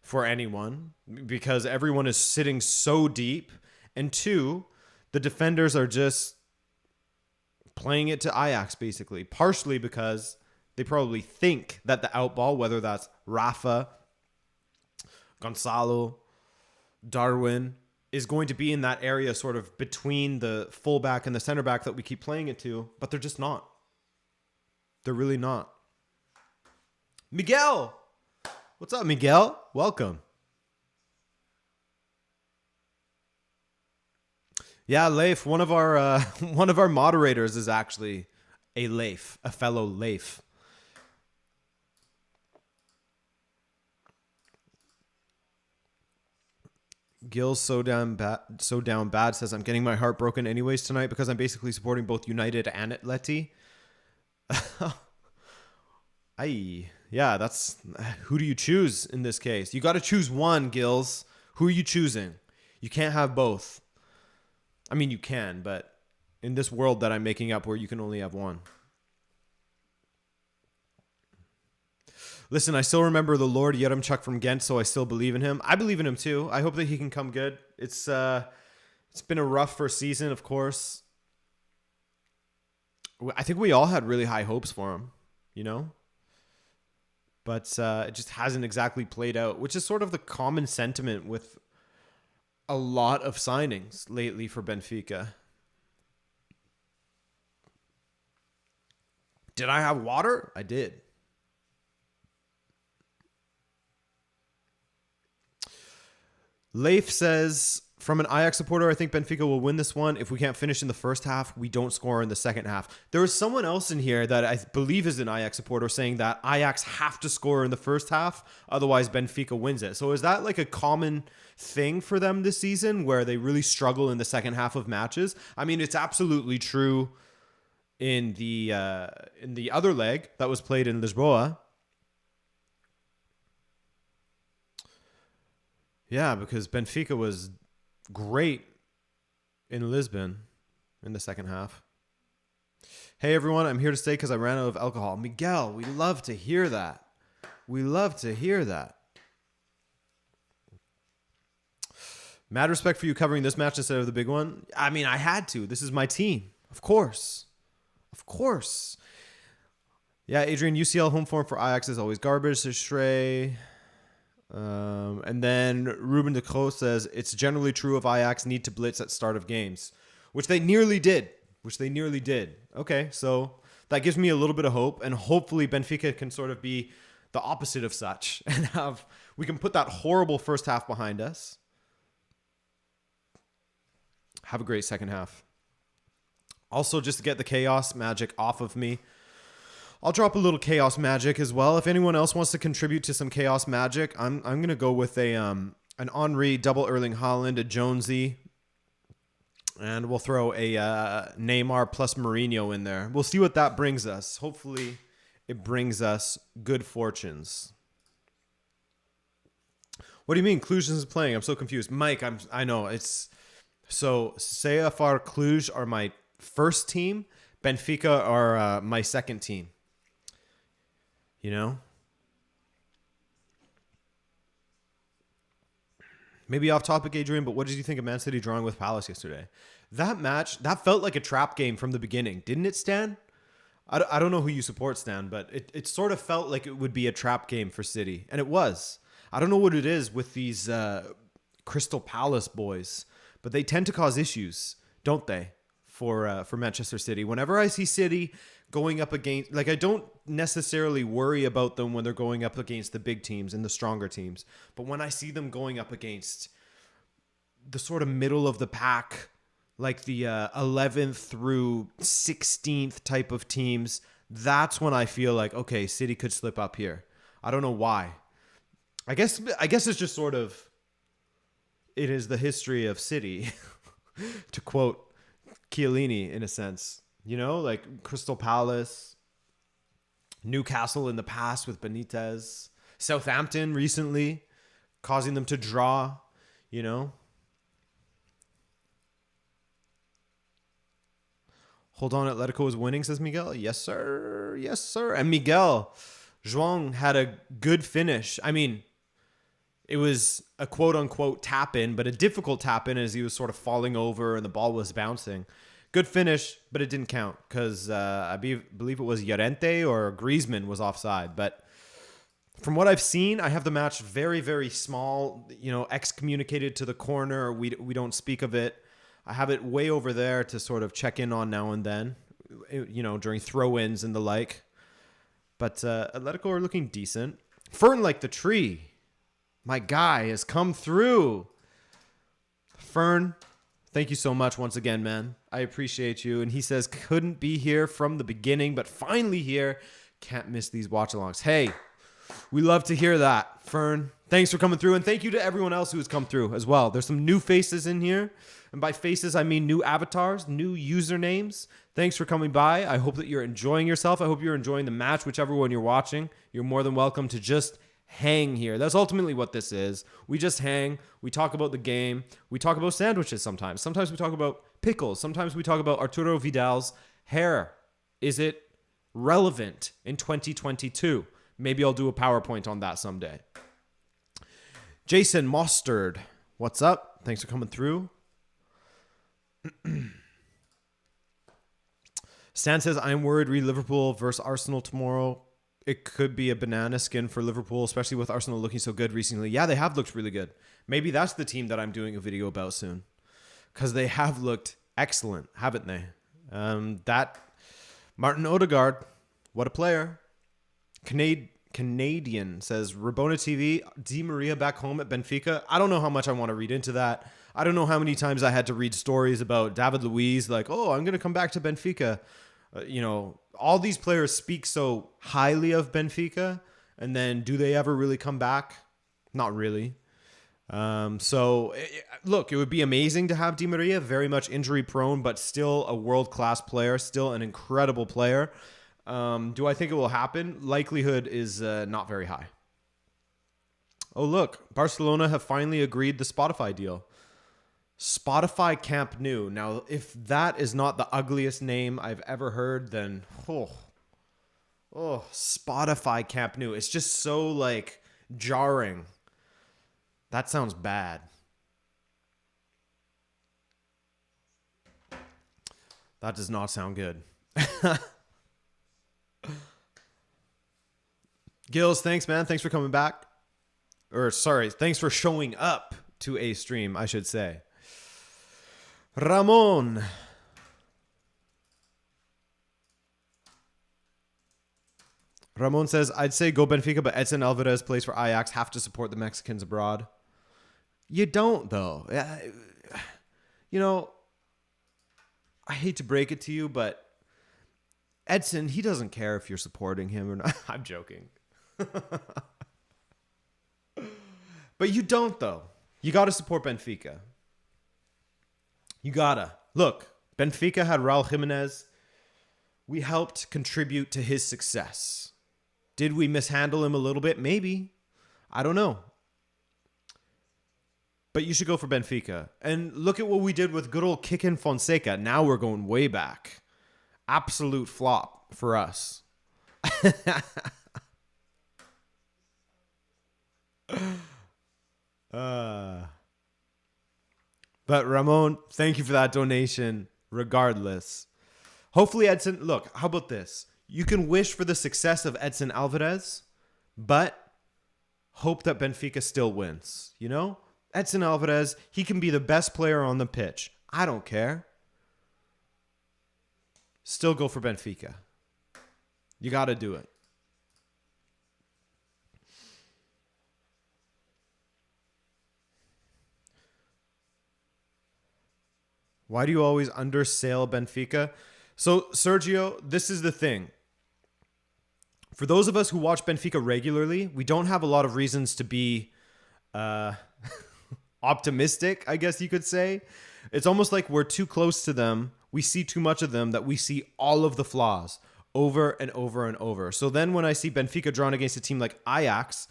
for anyone because everyone is sitting so deep. And two, the defenders are just playing it to Ajax, basically, partially because they probably think that the out ball, whether that's Rafa, Gonzalo, Darwin, is going to be in that area sort of between the fullback and the center back that we keep playing it to, but they're just not. They're really not. Miguel! What's up, Miguel? Welcome. Yeah, Leif, one of our moderators is actually a Leif, a fellow Leif. Gil's so down bad says, I'm getting my heart broken anyways tonight because I'm basically supporting both United and Atleti. Yeah, that's, who do you choose in this case? You got to choose one, Gills. Who are you choosing? You can't have both. I mean, you can, but in this world that I'm making up where you can only have one. Listen, I still remember the Lord Yaremchuk from Ghent, so I still believe in him. I believe in him too. I hope that he can come good. It's been a rough first season, of course. I think we all had really high hopes for him, you know? But it just hasn't exactly played out, which is sort of the common sentiment with a lot of signings lately for Benfica. Did I have water? I did. Leif says, from an Ajax supporter, I think Benfica will win this one. If we can't finish in the first half, we don't score in the second half. There was someone else in here that I believe is an Ajax supporter saying that Ajax have to score in the first half, otherwise Benfica wins it. So is that like a common thing for them this season where they really struggle in the second half of matches? I mean, it's absolutely true in the other leg that was played in Lisboa. Yeah, because Benfica was great in Lisbon in the second half. Hey, everyone, I'm here to stay because I ran out of alcohol. Miguel, we love to hear that. We love to hear that. Mad respect for you covering this match instead of the big one. I mean, I had to. This is my team. Of course. Of course. Yeah, Adrian, UCL home form for Ajax is always garbage. There's Shrey. And then Ruben de Croo says it's generally true of Ajax need to blitz at start of games, which they nearly did. Okay, so that gives me a little bit of hope, and hopefully Benfica can sort of be the opposite of such, and we can put that horrible first half behind us. Have a great second half. Also, just to get the chaos magic off of me, I'll drop a little chaos magic as well. If anyone else wants to contribute to some chaos magic, I'm gonna go with an Henry double Erling Haaland, a Jonesy, and we'll throw a Neymar plus Mourinho in there. We'll see what that brings us. Hopefully, it brings us good fortunes. What do you mean Cluj is playing? I'm so confused, Mike. I know it's so CFR Cluj are my first team. Benfica are my second team. You know? Maybe off topic, Adrian, but what did you think of Man City drawing with Palace yesterday? That match, that felt like a trap game from the beginning. Didn't it, Stan? I don't know who you support, Stan, but it sort of felt like it would be a trap game for City. And it was. I don't know what it is with these Crystal Palace boys, but they tend to cause issues, don't they, for Manchester City? Whenever I see City going up against, like, I don't necessarily worry about them when they're going up against the big teams and the stronger teams. But when I see them going up against the sort of middle of the pack, like the 11th through 16th type of teams, that's when I feel like, okay, City could slip up here. I don't know why. I guess it's just sort of, it is the history of City, to quote Chiellini in a sense. You know, like Crystal Palace, Newcastle in the past with Benitez, Southampton recently, causing them to draw, you know. Hold on, Atletico is winning, says Miguel. Yes, sir. Yes, sir. And Miguel, Zhuang had a good finish. I mean, it was a quote-unquote tap-in, but a difficult tap-in as he was sort of falling over and the ball was bouncing. Good finish, but it didn't count because I believe it was Llorente or Griezmann was offside. But from what I've seen, I have the match very, very small, you know, excommunicated to the corner. We don't speak of it. I have it way over there to sort of check in on now and then, you know, during throw-ins and the like. But Atletico are looking decent. Fern like the tree. My guy has come through. Fern, thank you so much once again, man. I appreciate you. And he says, couldn't be here from the beginning, but finally here. Can't miss these watch-alongs. Hey, we love to hear that, Fern. Thanks for coming through. And thank you to everyone else who has come through as well. There's some new faces in here. And by faces, I mean new avatars, new usernames. Thanks for coming by. I hope that you're enjoying yourself. I hope you're enjoying the match, whichever one you're watching. You're more than welcome to just hang here. That's ultimately what this is. We just hang. We talk about the game. We talk about sandwiches sometimes. Sometimes we talk about pickles. Sometimes we talk about Arturo Vidal's hair. Is it relevant in 2022? Maybe I'll do a PowerPoint on that someday. Jason Mustard, what's up? Thanks for coming through. Stan says, I'm worried read Liverpool versus Arsenal tomorrow. It could be a banana skin for Liverpool, especially with Arsenal looking so good recently. Yeah, they have looked really good. Maybe that's the team that I'm doing a video about soon, because they have looked excellent, haven't they? That Martin Odegaard, what a player. Canadian says, Rabona TV, Di Maria back home at Benfica. I don't know how much I want to read into that. I don't know how many times I had to read stories about David Luiz, like, oh, I'm going to come back to Benfica. You know, all these players speak so highly of Benfica, and then do they ever really come back? Not really. Look, it would be amazing to have Di Maria, very much injury prone, but still a world-class player, still an incredible player. Do I think it will happen? Likelihood is not very high. Oh, look, Barcelona have finally agreed the Spotify deal. Spotify Camp Nou. Now, if that is not the ugliest name I've ever heard, then Spotify Camp Nou. It's just so like jarring. That sounds bad. That does not sound good. Gills, thanks, man. Thanks for coming back. Or, sorry, thanks for showing up to a stream, I should say. Ramon. Ramon says, I'd say go Benfica, but Edson Alvarez plays for Ajax. Have to support the Mexicans abroad. You don't, though. You know, I hate to break it to you, but Edson, he doesn't care if you're supporting him or not. I'm joking. But you don't, though. You got to support Benfica. You gotta. Look, Benfica had Raul Jimenez. We helped contribute to his success. Did we mishandle him a little bit? Maybe. I don't know. But you should go for Benfica. And look at what we did with good old Kikin Fonseca. Now we're going way back. Absolute flop for us. But Ramon, thank you for that donation regardless. Hopefully Edson, look, how about this? You can wish for the success of Edson Alvarez, but hope that Benfica still wins. You know? Edson Alvarez, he can be the best player on the pitch. I don't care. Still go for Benfica. You got to do it. Why do you always undersell Benfica? So, Sergio, this is the thing. For those of us who watch Benfica regularly, we don't have a lot of reasons to be optimistic, I guess you could say. It's almost like we're too close to them. We see too much of them that we see all of the flaws over and over and over. So then when I see Benfica drawn against a team like Ajax,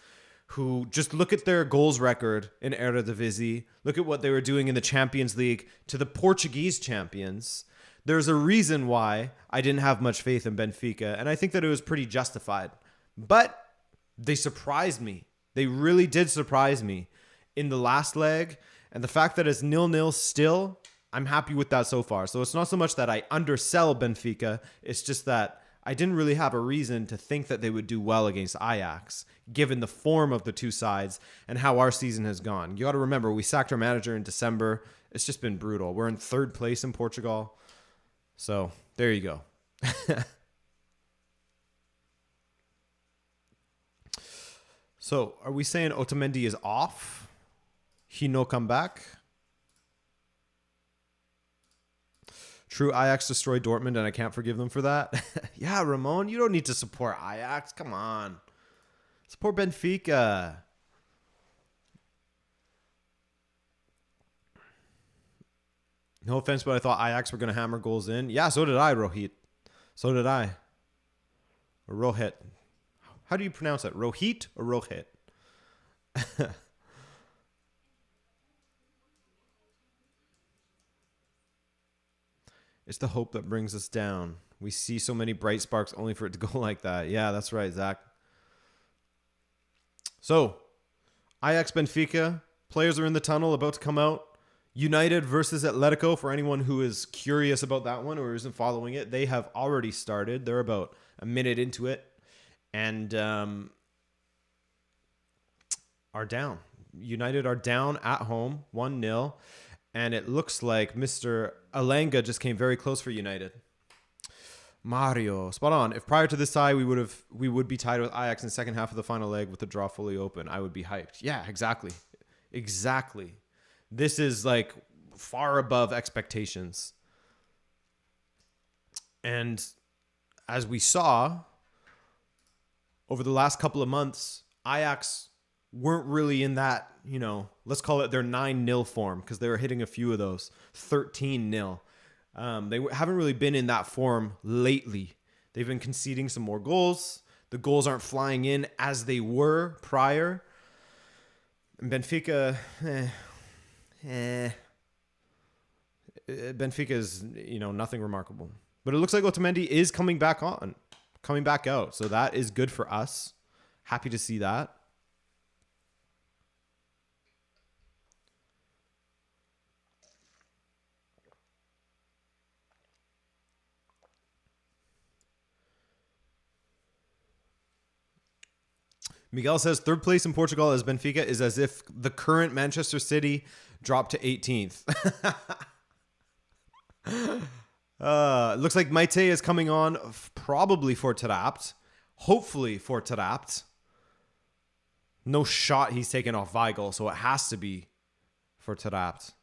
who just look at their goals record in Eredivisie, look at what they were doing in the Champions League to the Portuguese champions, there's a reason why I didn't have much faith in Benfica, and I think that it was pretty justified. But they surprised me. They really did surprise me in the last leg, and the fact that it's 0-0 still, I'm happy with that so far. So it's not so much that I undersell Benfica, it's just that I didn't really have a reason to think that they would do well against Ajax, given the form of the two sides and how our season has gone. You got to remember, we sacked our manager in December. It's just been brutal. We're in third place in Portugal. So there you go. So are we saying Otamendi is off? He no come back? True, Ajax destroyed Dortmund, and I can't forgive them for that. Yeah, Ramon, you don't need to support Ajax. Come on. Support Benfica. No offense, but I thought Ajax were going to hammer goals in. Yeah, so did I, Rohit. So did I. Or Rohit. How do you pronounce that? Rohit or Rohit? It's the hope that brings us down. We see so many bright sparks only for it to go like that. Yeah, that's right, Zach. So, Ajax Benfica. Players are in the tunnel, about to come out. United versus Atletico, for anyone who is curious about that one or isn't following it, they have already started. They're about a minute into it and are down. United are down at home, 1-0. And it looks like Mr. Alanga just came very close for United. Mario, spot on. If prior to this tie, we would be tied with Ajax in the second half of the final leg with the draw fully open, I would be hyped. Yeah, exactly. Exactly. This is like far above expectations. And as we saw over the last couple of months, Ajax weren't really in that, let's call it their 9-0 form, because they were hitting a few of those. 13-0. They haven't really been in that form lately. They've been conceding some more goals. The goals aren't flying in as they were prior. And Benfica, Benfica is, nothing remarkable. But it looks like Otamendi is coming back out. So that is good for us. Happy to see that. Miguel says third place in Portugal as Benfica is as if the current Manchester City dropped to 18th. Looks like Maite is coming on probably for Tarapt. Hopefully for Tarapt. No shot he's taken off Weigl, so it has to be for Tarapt.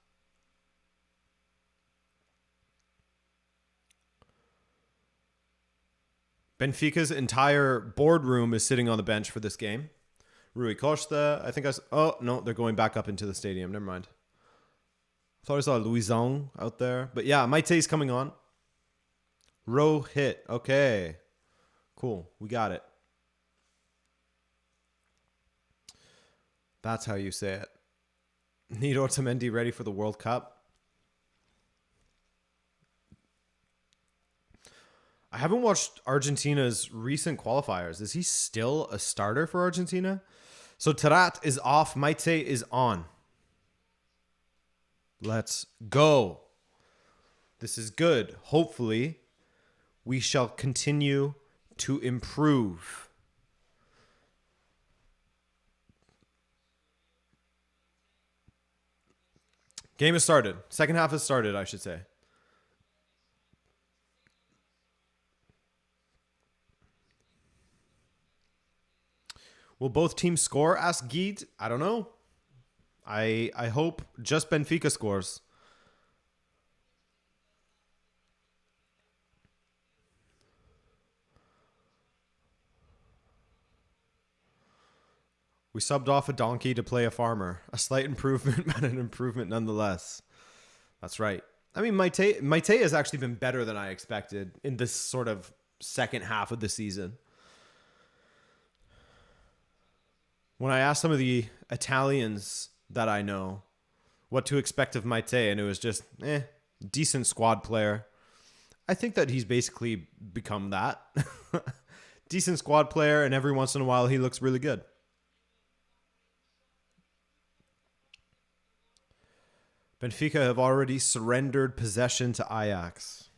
Benfica's entire boardroom is sitting on the bench for this game. Rui Costa, I think oh, no, they're going back up into the stadium. Never mind. I thought I saw Luizão out there. But yeah, Maite's coming on. Rohit. Okay. Cool. We got it. That's how you say it. Need Otamendi ready for the World Cup. I haven't watched Argentina's recent qualifiers. Is he still a starter for Argentina? So Tarat is off. Maite is on. Let's go. This is good. Hopefully, we shall continue to improve. Game has started. Second half has started, I should say. Will both teams score? Asked Geet. I don't know. I hope just Benfica scores. We subbed off a donkey to play a farmer. A slight improvement, but an improvement nonetheless. That's right. I mean, Maite has actually been better than I expected in this sort of second half of the season. When I asked some of the Italians that I know what to expect of Maite, and it was just, decent squad player. I think that he's basically become that. Decent squad player, and every once in a while he looks really good. Benfica have already surrendered possession to Ajax.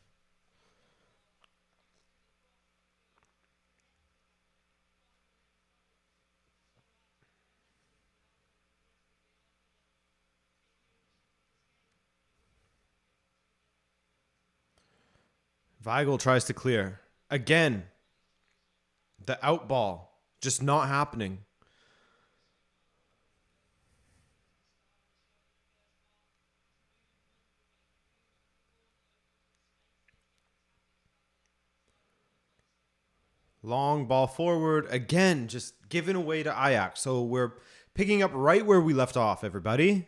Weigl tries to clear. Again, the out ball just not happening. Long ball forward. Again, just given away to Ajax. So we're picking up right where we left off, everybody.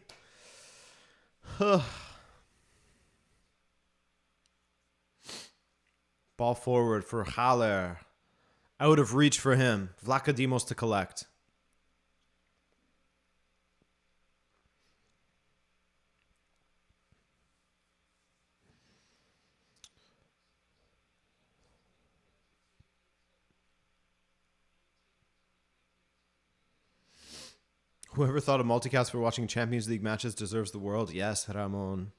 Ball forward for Haller. Out of reach for him. Vlachodimos to collect. Whoever thought a multicast for watching Champions League matches deserves the world? Yes, Ramon.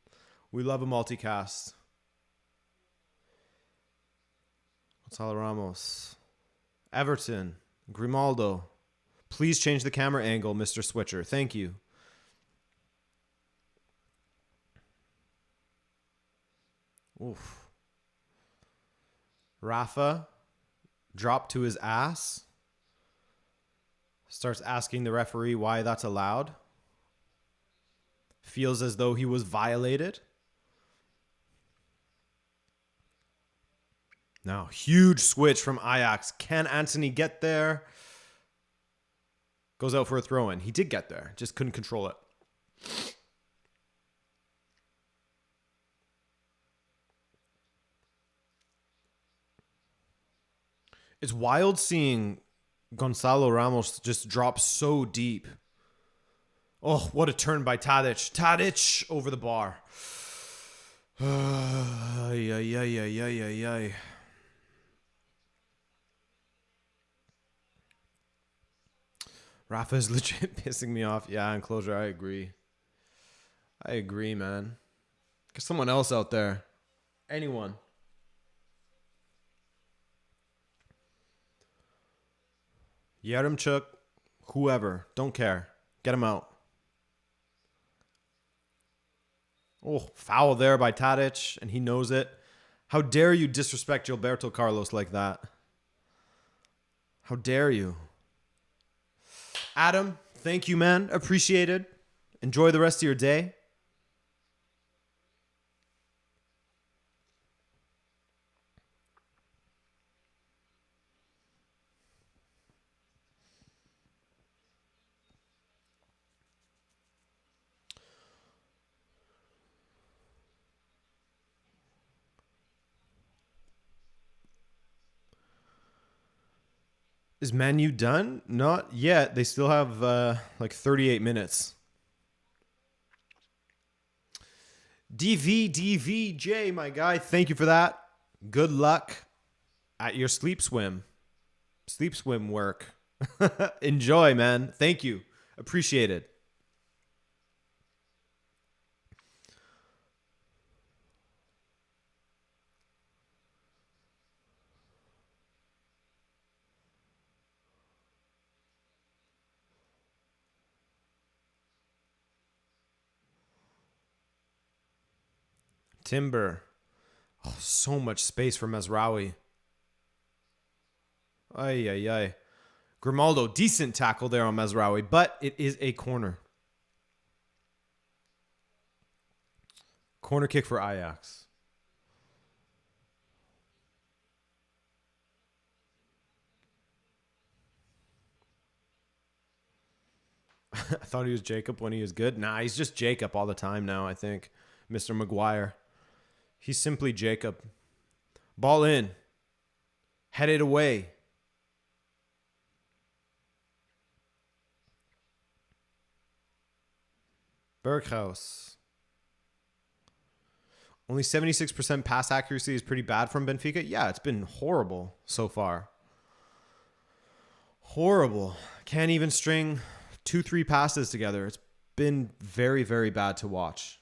We love a multicast. Gonzalo Ramos. Everton. Grimaldo. Please change the camera angle, Mr. Switcher. Thank you. Oof. Rafa. Dropped to his ass. Starts asking the referee why that's allowed. Feels as though he was violated. Now, huge switch from Ajax. Can Anthony get there? Goes out for a throw-in. He did get there. Just couldn't control it. It's wild seeing Gonzalo Ramos just drop so deep. Oh, what a turn by Tadic. Tadic over the bar. Ay, ay, ay, ay, ay, ay, ay. Rafa is legit pissing me off. Yeah, enclosure, I agree. I agree, man. Get someone else out there. Anyone. Yaremchuk, whoever. Don't care. Get him out. Oh, foul there by Tadic, and he knows it. How dare you disrespect Gilberto Carlos like that? How dare you? Adam, thank you, man. Appreciated. Enjoy the rest of your day. Is Man U done? Not yet. They still have like 38 minutes. DVDVJ, my guy. Thank you for that. Good luck at your sleep swim. Sleep swim work. Enjoy, man. Thank you. Appreciate it. Timber. Oh, so much space for Mazraoui. Ay, ay, ay. Grimaldo, decent tackle there on Mazraoui, but it is a corner. Corner kick for Ajax. I thought he was Jacob when he was good. Nah, he's just Jacob all the time now, I think. Mr. Maguire. He's simply Jacob. Ball in. Headed away. Berghaus. Only 76% pass accuracy is pretty bad from Benfica. Yeah, it's been horrible so far. Horrible. Can't even string 2-3 passes together. It's been very, very bad to watch.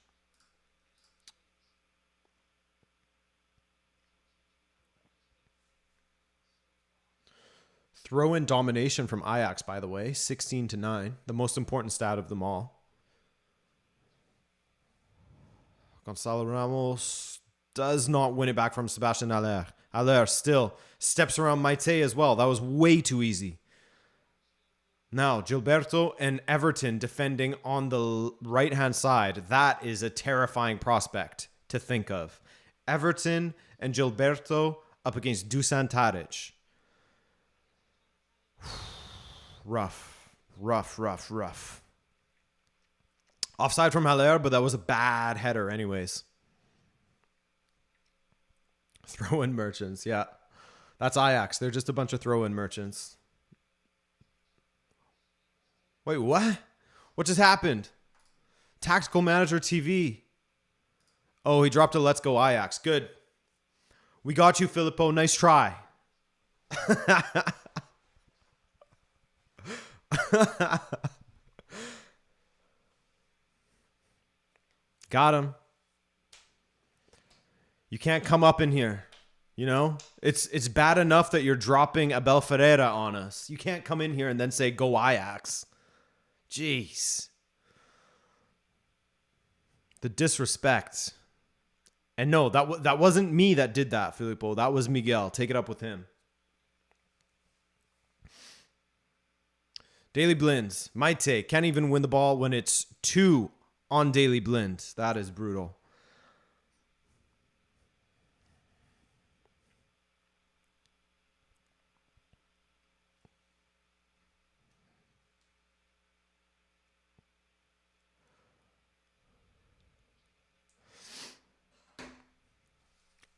Throw-in domination from Ajax, by the way. 16-9. The most important stat of them all. Gonzalo Ramos does not win it back from Sebastian Haller. Haller still steps around Maite as well. That was way too easy. Now, Gilberto and Everton defending on the right-hand side. That is a terrifying prospect to think of. Everton and Gilberto up against Dusan Tadic. Rough. Offside from Haller, but that was a bad header anyways. Throw-in merchants, yeah. That's Ajax. They're just a bunch of throw-in merchants. Wait, what? What just happened? Tactical Manager TV. Oh, he dropped a let's go Ajax. Good. We got you, Filippo. Nice try. Got him. You can't come up in here. You know? It's bad enough that you're dropping Abel Ferreira on us. You can't come in here and then say, go Ajax. Jeez. The disrespect. And no, that wasn't me that did that, Filippo. That was Miguel. Take it up with him. Daily Blinds. Maite can't even win the ball when it's 2 on Daily Blind. That is brutal.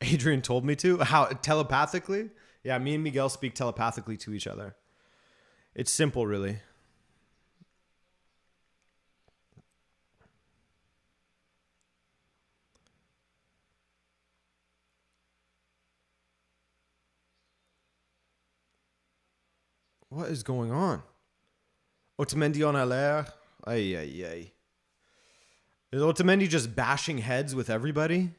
Adrian told me to. How? Telepathically? Yeah, me and Miguel speak telepathically to each other. It's simple, really. What is going on? Otamendi on Haller. Ay. Is Otamendi just bashing heads with everybody?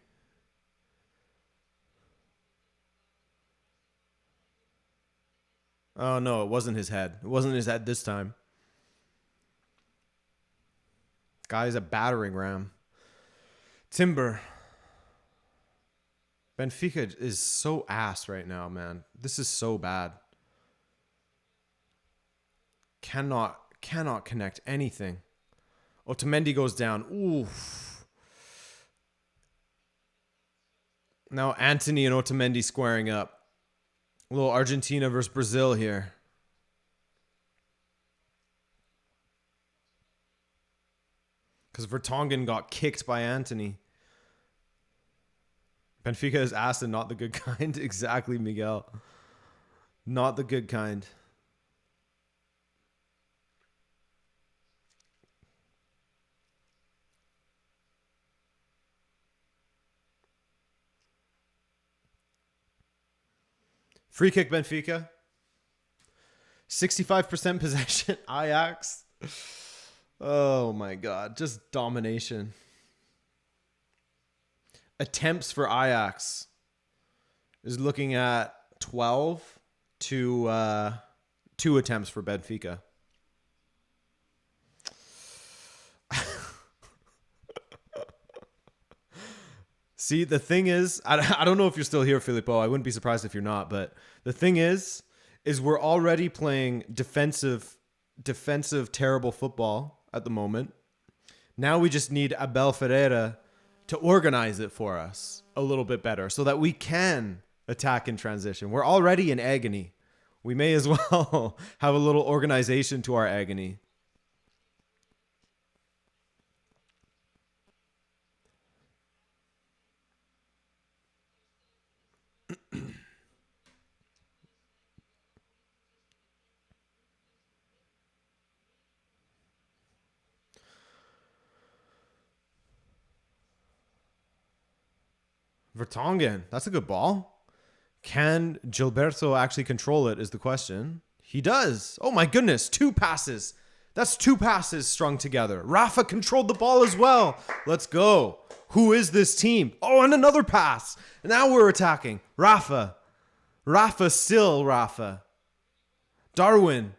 Oh, no, it wasn't his head. It wasn't his head this time. Guy's a battering ram. Timber. Benfica is so ass right now, man. This is so bad. Cannot connect anything. Otamendi goes down. Oof. Now Anthony and Otamendi squaring up. A little Argentina versus Brazil here. Because Vertonghen got kicked by Anthony. Benfica is ass and not the good kind. Exactly, Miguel. Not the good kind. Free kick Benfica. 65% possession Ajax. Oh my God. Just domination. Attempts for Ajax is looking at 12 to 2 attempts for Benfica. See, the thing is, I don't know if you're still here, Filippo. I wouldn't be surprised if you're not. But the thing is we're already playing defensive, terrible football at the moment. Now we just need Abel Ferreira to organize it for us a little bit better so that we can attack in transition. We're already in agony. We may as well have a little organization to our agony. Vertonghen. That's a good ball. Can Gilberto actually control it is the question. He does. Oh my goodness. 2 passes. That's 2 passes strung together. Rafa controlled the ball as well. Let's go. Who is this team? Oh, and another pass. Now we're attacking. Rafa. Rafa still Rafa. Darwin.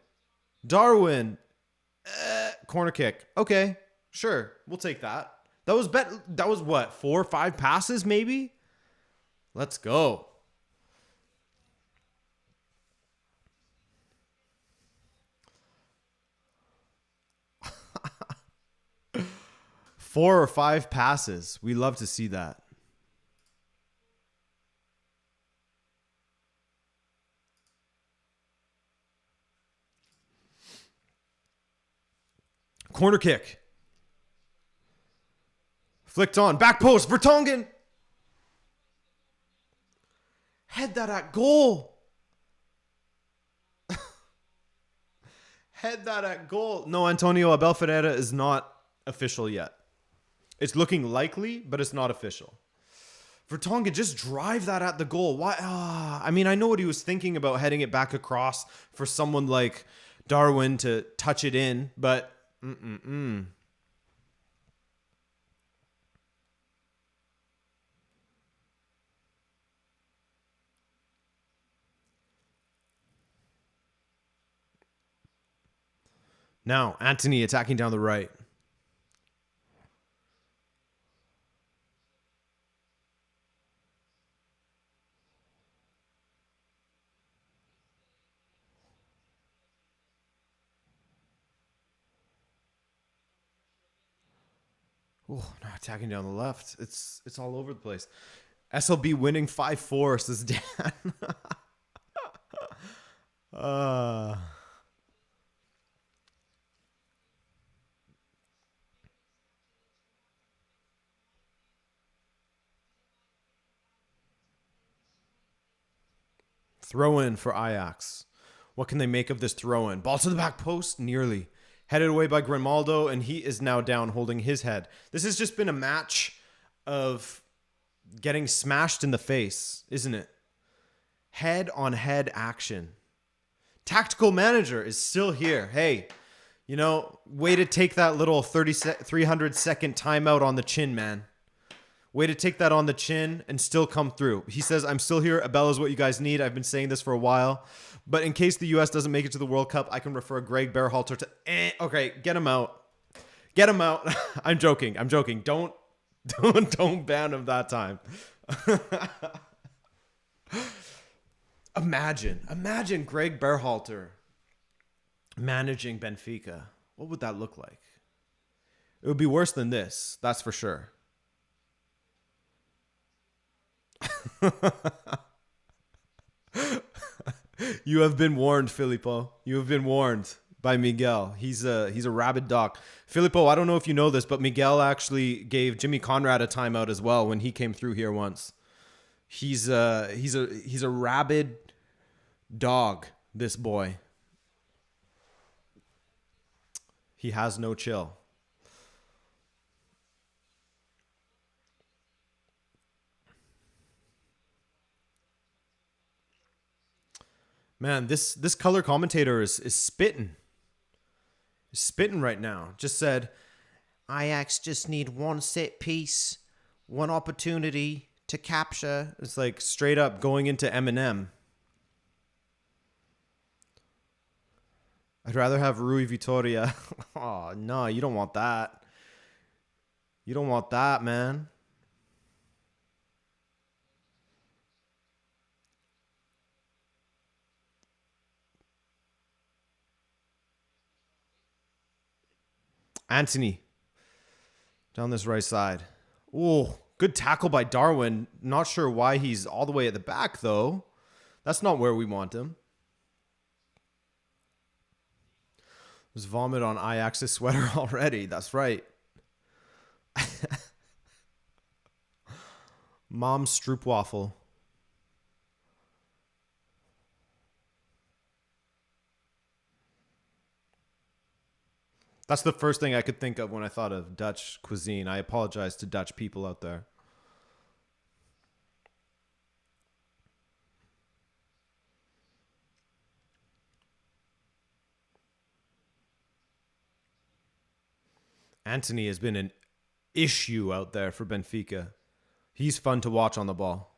Corner kick. Okay, sure. We'll take that. That was what? 4 or 5 passes maybe? Let's go. Four or 5 passes. We love to see that. Corner kick. Flicked on. Back post. Vertonghen. Head that at goal. Head that at goal. No, Antonio, Abel Ferreira is not official yet. It's looking likely, but it's not official. Vertonghen, just drive that at the goal. Why? I mean, I know what he was thinking about heading it back across for someone like Darwin to touch it in, but Now, Anthony attacking down the right. Oh, now attacking down the left. It's all over the place. SLB winning 5-4, says Dan. Throw in for Ajax. What can they make of this throw in? Ball to the back post, nearly. Headed away by Grimaldo, and he is now down holding his head. This has just been a match of getting smashed in the face, isn't it? Head-on-head action. Tactical manager is still here. Hey, you know, way to take that little 300-second timeout on the chin, man. Way to take that on the chin and still come through. He says, I'm still here. Abel is what you guys need. I've been saying this for a while. But in case the U.S. doesn't make it to the World Cup, I can refer Greg Berhalter to... Okay, get him out. Get him out. I'm joking. Don't ban him that time. Imagine Greg Berhalter managing Benfica. What would that look like? It would be worse than this. That's for sure. You have been warned, Filippo. You have been warned by Miguel. He's a rabid dog. Filippo, I don't know if you know this, but Miguel actually gave Jimmy Conrad a timeout as well when he came through here once. He's a rabid dog, this boy. He has no chill. Man, this color commentator is spitting. He's spitting right now. Just said, Ajax just need one set piece, one opportunity to capture. It's like straight up going into Eminem. I'd rather have Rui Vitoria. Oh, no, you don't want that. You don't want that, man. Anthony down this right side. Oh, good tackle by Darwin. Not sure why he's all the way at the back, though. That's not where we want him. There's vomit on Ajax's sweater already. That's right. Mom's stroopwafel. That's the first thing I could think of when I thought of Dutch cuisine. I apologize to Dutch people out there. Anthony has been an issue out there for Benfica. He's fun to watch on the ball.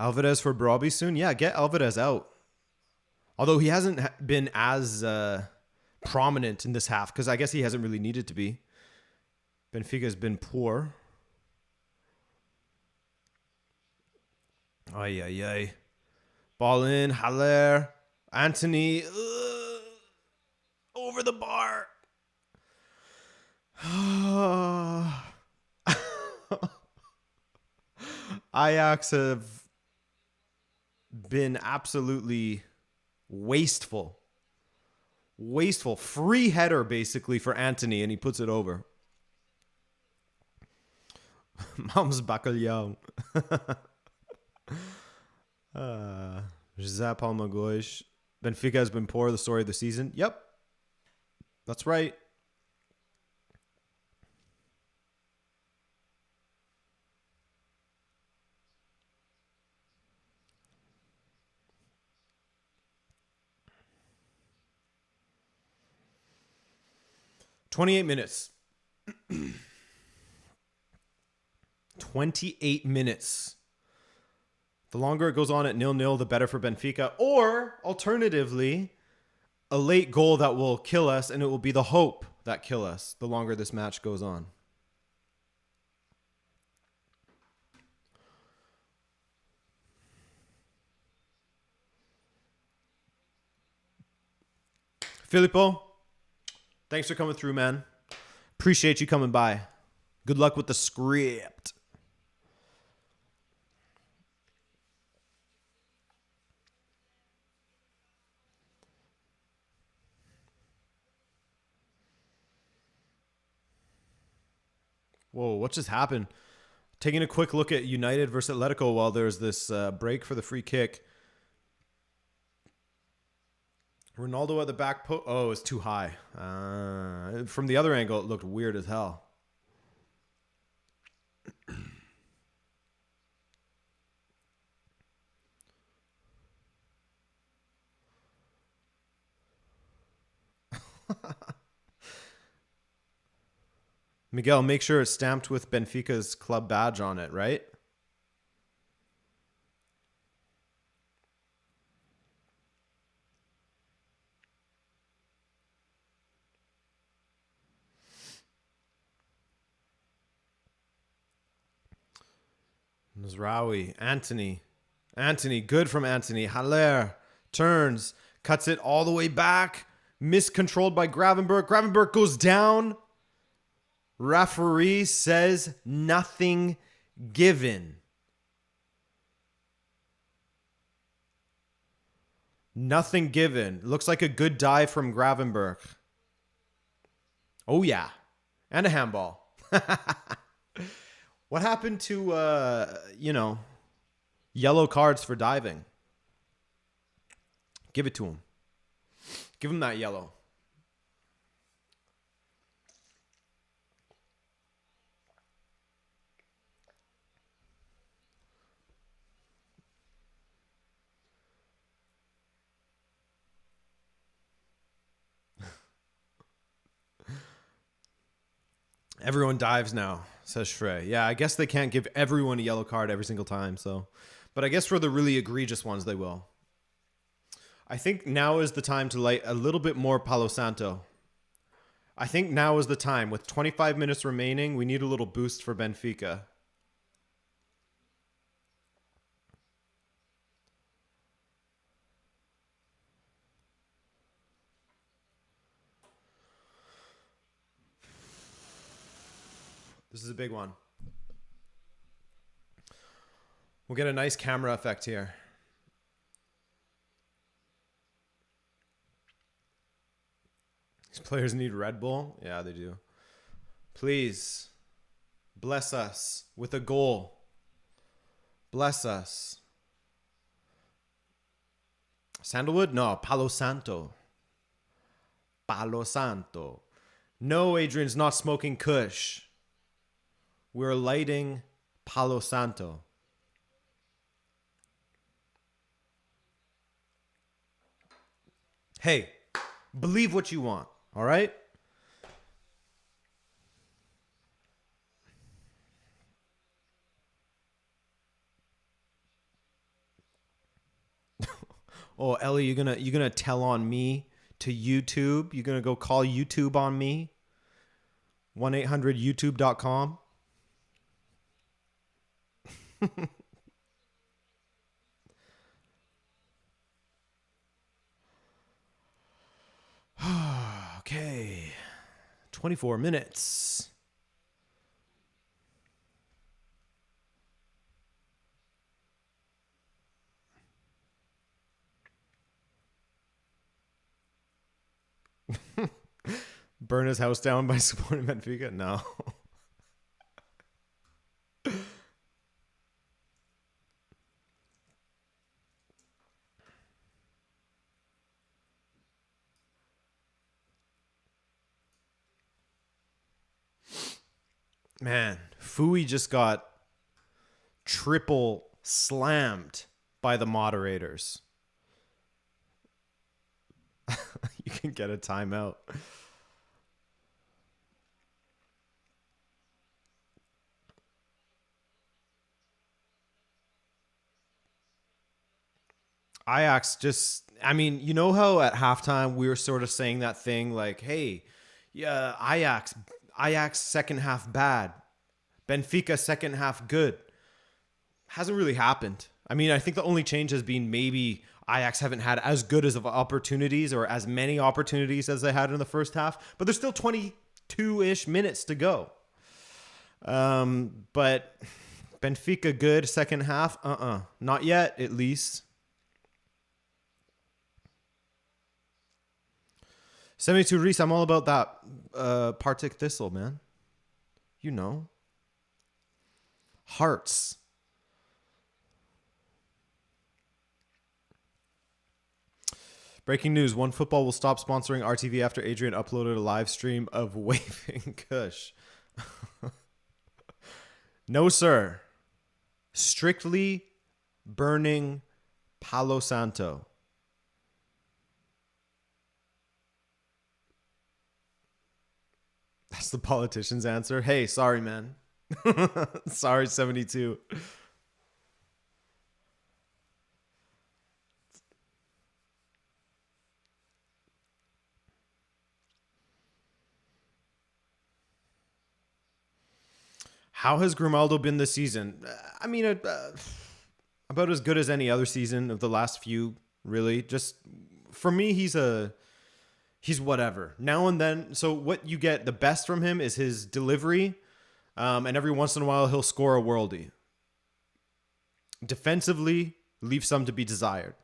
Alvarez for Broby soon? Yeah, get Alvarez out. Although he hasn't been as prominent in this half because I guess he hasn't really needed to be. Benfica has been poor. Ay, ay, ay. Ball in. Haller. Anthony. Over the bar. Ajax have been absolutely wasteful. Wasteful. Free header, basically, for Anthony, and he puts it over. Mom's bacalhau. José Palma-Gois. Benfica has been poor the story of the season. Yep. That's right. "28 minutes. 28 minutes. The longer it goes on at 0-0, the better for Benfica. Or, alternatively, a late goal that will kill us, and it will be the hope that kill us the longer this match goes on. Filippo, thanks for coming through, man. Appreciate you coming by. Good luck with the script. Whoa, what just happened? Taking a quick look at United versus Atletico while there's this break for the free kick. Ronaldo at the back post. Oh, it's too high. From the other angle, it looked weird as hell. Miguel, make sure it's stamped with Benfica's club badge on it, right? Nazraoui, Anthony. Anthony, good from Anthony. Haller turns, cuts it all the way back. Miscontrolled by Gravenberch. Gravenberch goes down. Referee says nothing given. Nothing given. Looks like a good dive from Gravenberch. Oh, yeah. And a handball. What happened to, yellow cards for diving? Give it to him. Give him that yellow. Everyone dives now, says Shrey. Yeah, I guess they can't give everyone a yellow card every single time, so. But I guess for the really egregious ones, they will. I think now is the time to light a little bit more Palo Santo. I think now is the time. With 25 minutes remaining, we need a little boost for Benfica. This is a big one. We'll get a nice camera effect here. These players need Red Bull? Yeah, they do. Please, bless us with a goal. Bless us. Sandalwood? No, Palo Santo. Palo Santo. No, Adrian's not smoking Kush. We're lighting Palo Santo. Hey, believe what you want, all right? Oh, Ellie, you gonna tell on me to YouTube? You gonna go call YouTube on me? 1-800-YouTube.com. Okay. 24 minutes. Burn his house down by supporting Benfica? No. Man, Fui just got triple slammed by the moderators. You can get a timeout. Ajax just, I mean, you know how at halftime we were sort of saying that thing like, hey, yeah, Ajax second half bad, Benfica second half good. Hasn't really happened. I mean, I think the only change has been maybe Ajax haven't had as good as of opportunities or as many opportunities as they had in the first half, but there's still 22-ish minutes to go. But Benfica good second half? Not yet, at least. 72 Reese, I'm all about that Partick Thistle, man. You know. Hearts. Breaking news. One Football will stop sponsoring RTV after Adrian uploaded a live stream of Waving Kush. No, sir. Strictly burning Palo Santo. That's the politician's answer. Hey, sorry, man. Sorry, 72. How has Grimaldo been this season? I mean, about as good as any other season of the last few, really. Just for me, he's whatever. Now and then, so what you get the best from him is his delivery, and every once in a while he'll score a worldie. Defensively, leaves some to be desired.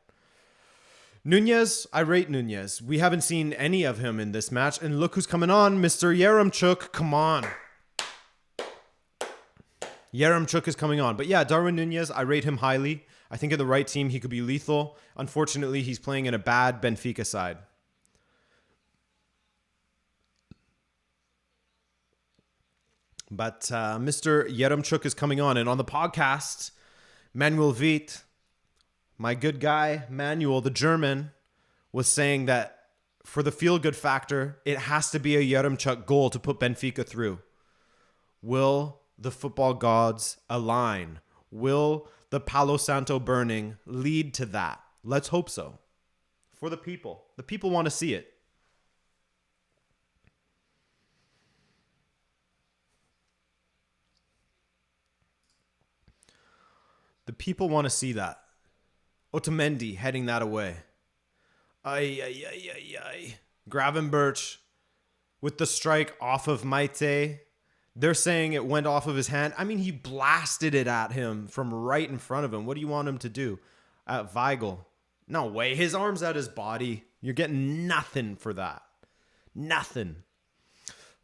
Nunez, I rate Nunez. We haven't seen any of him in this match, and look who's coming on, Mr. Yaremchuk. Come on. Yaremchuk is coming on. But yeah, Darwin Nunez, I rate him highly. I think in the right team, he could be lethal. Unfortunately, he's playing in a bad Benfica side. But Mr. Yaremchuk is coming on. And on the podcast, Manuel Witt, my good guy, Manuel, the German, was saying that for the feel-good factor, it has to be a Yaremchuk goal to put Benfica through. Will the football gods align? Will the Palo Santo burning lead to that? Let's hope so. For the people. The people want to see it. The people want to see that. Otamendi heading that away. Gravenberch with the strike off of Maite. They're saying it went off of his hand. I mean, he blasted it at him from right in front of him. What do you want him to do? At Weigl. No way. His arm's at his body. You're getting nothing for that. Nothing.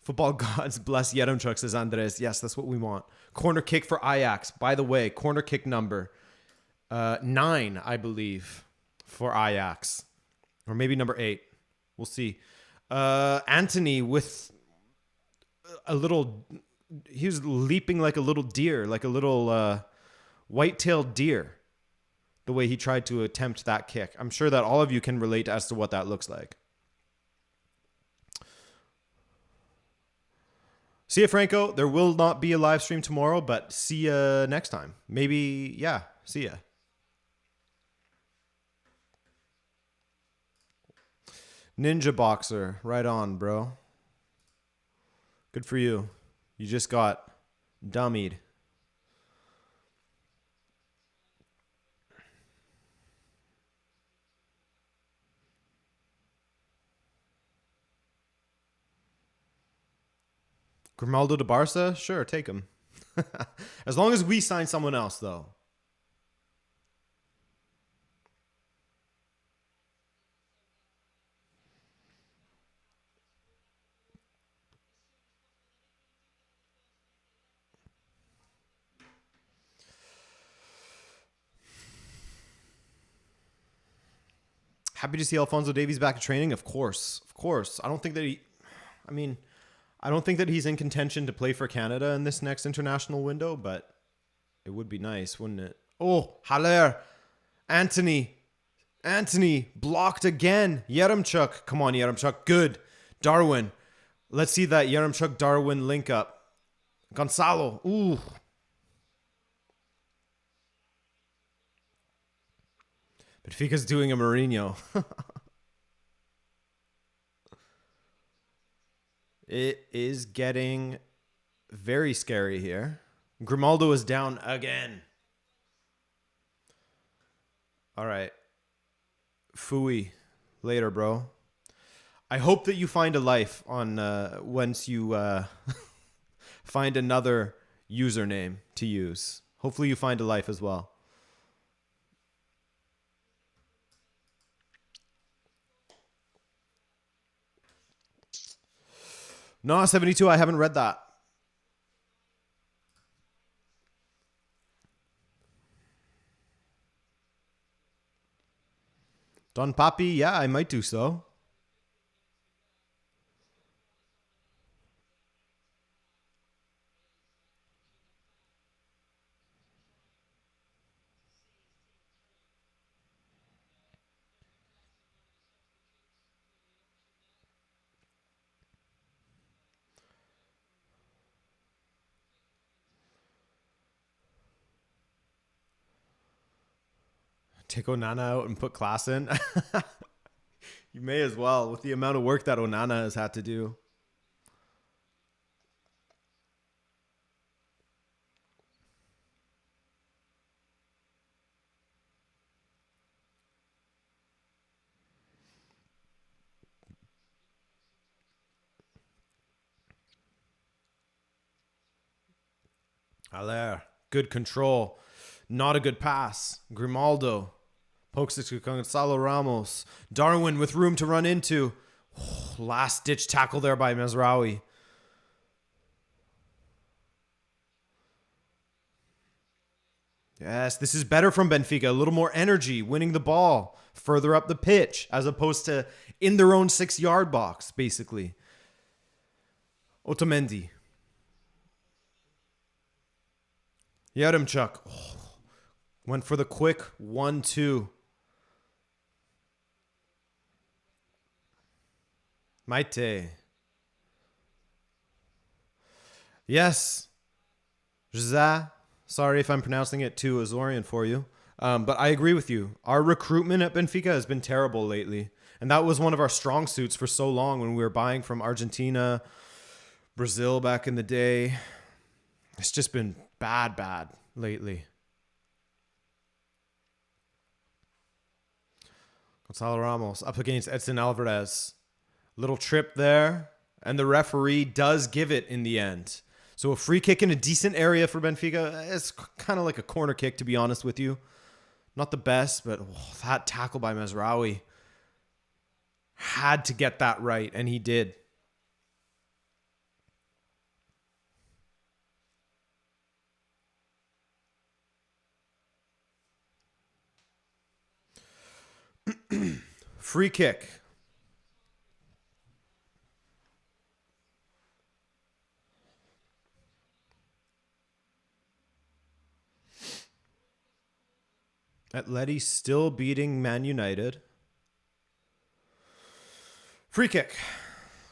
Football gods bless Yaremchuk, says Andres. Yes, that's what we want. Corner kick for Ajax. By the way, corner kick number 9, I believe, for Ajax. Or maybe number 8. We'll see. Anthony with a little... He was leaping like a little deer, like a little white-tailed deer. the way he tried to attempt that kick. I'm sure that all of you can relate as to what that looks like. See ya, Franco. There will not be a live stream tomorrow, but see ya next time. Maybe, yeah, see ya. Ninja Boxer. Right on, bro. Good for you. You just got dummied. Grimaldo to Barca? Sure, take him. As long as we sign someone else, though. Happy to see Alphonso Davies back at training. Of course. Of course. I don't think that I don't think that he's in contention to play for Canada in this next international window, but it would be nice, wouldn't it? Oh, Haller. Anthony blocked again. Yaremchuk. Come on, Yaremchuk. Good. Darwin. Let's see that Yaremchuk-Darwin link up. Gonzalo. Ooh. Benfica's doing a Mourinho. It is getting very scary here. Grimaldo is down again. All right. Fooey. Later, bro. I hope that you find a life on once you find another username to use. Hopefully you find a life as well. No, 72. I haven't read that. Don Papi, yeah, I might do so. Take Onana out and put Klaas in. You may as well, with the amount of work that Onana has had to do. Haller, good control. Not a good pass. Grimaldo pokes it to Gonzalo Ramos. Darwin with room to run into. Oh, last ditch tackle there by Mezraoui. Yes, this is better from Benfica. A little more energy, winning the ball further up the pitch as opposed to in their own 6-yard box, basically. Otamendi. Yaremchuk. Oh, went for the quick 1-2. Maite. Yes. Jza. Sorry if I'm pronouncing it too Azorian for you. But I agree with you. Our recruitment at Benfica has been terrible lately. And that was one of our strong suits for so long when we were buying from Argentina, Brazil back in the day. It's just been bad lately. Gonzalo Ramos up against Edson Alvarez. Little trip there. And the referee does give it in the end. So a free kick in a decent area for Benfica. It's kind of like a corner kick, to be honest with you. Not the best, but that tackle by Mezraoui. Had to get that right, and he did. Free kick. Atleti still beating Man United. Free kick.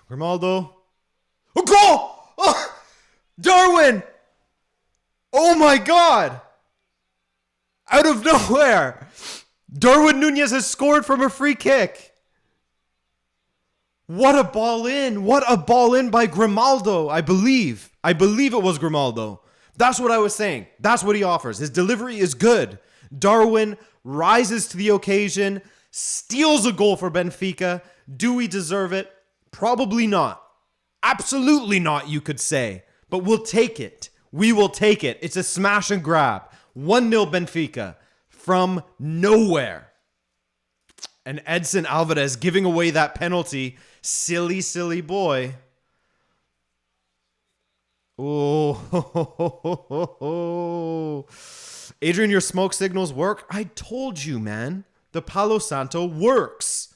Grimaldo. A goal! Oh, Darwin! Oh my God! Out of nowhere! Darwin Nunez has scored from a free kick. What a ball in. What a ball in by Grimaldo, I believe. I believe it was Grimaldo. That's what I was saying. That's what he offers. His delivery is good. Darwin rises to the occasion, steals a goal for Benfica. Do we deserve it? Probably not. Absolutely not, you could say. But we'll take it. We will take it. It's a smash and grab. 1-0 Benfica from nowhere. And Edson Alvarez giving away that penalty. Silly, silly boy. Oh, Adrian, your smoke signals work. I told you, man. The Palo Santo works.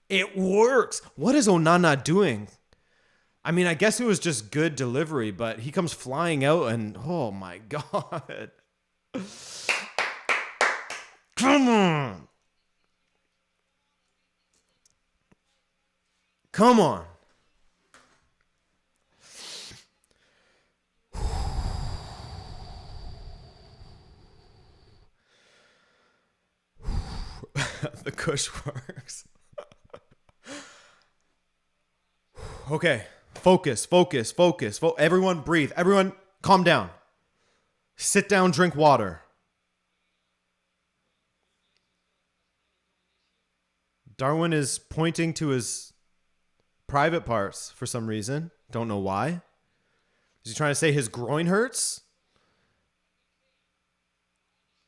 It works. What is Onana doing? I mean, I guess it was just good delivery, but he comes flying out and oh my God. Come on. Come on. The cush works. Okay. Focus. Everyone breathe. Everyone calm down. Sit down, drink water. Darwin is pointing to his private parts for some reason. Don't know why. Is he trying to say his groin hurts?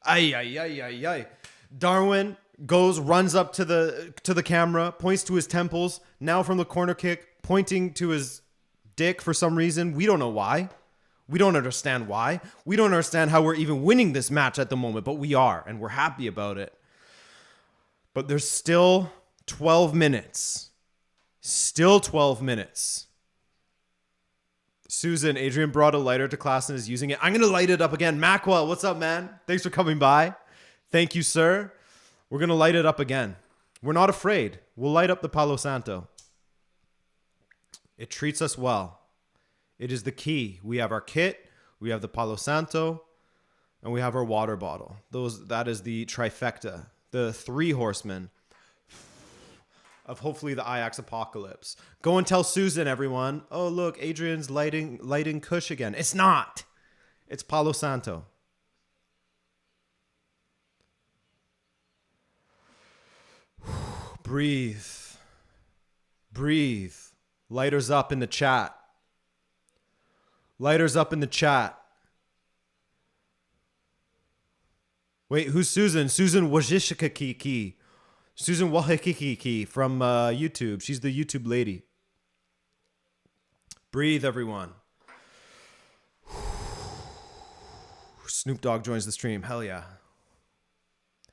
Ay. Darwin runs up to the camera, points to his temples. Now from the corner kick, pointing to his dick for some reason. We don't know why. We don't understand why. We don't understand how we're even winning this match at the moment, but we are, and we're happy about it. But there's still 12 minutes. Still 12 minutes. Susan, Adrian brought a lighter to class and is using it. I'm going to light it up again. Macwell, what's up, man? Thanks for coming by. Thank you, sir. We're going to light it up again. We're not afraid. We'll light up the Palo Santo. It treats us well. It is the key. We have our kit, we have the Palo Santo, and we have our water bottle. That is the trifecta, the three horsemen of hopefully the Ajax apocalypse. Go and tell Susan, everyone. Oh, look, Adrian's lighting Kush again. It's not. It's Palo Santo. Breathe. Breathe. Lighters up in the chat. Lighters up in the chat. Wait, who's Susan? Susan Wajishikaki. Susan Wahikiki from YouTube. She's the YouTube lady. Breathe, everyone. Snoop Dogg joins the stream. Hell yeah.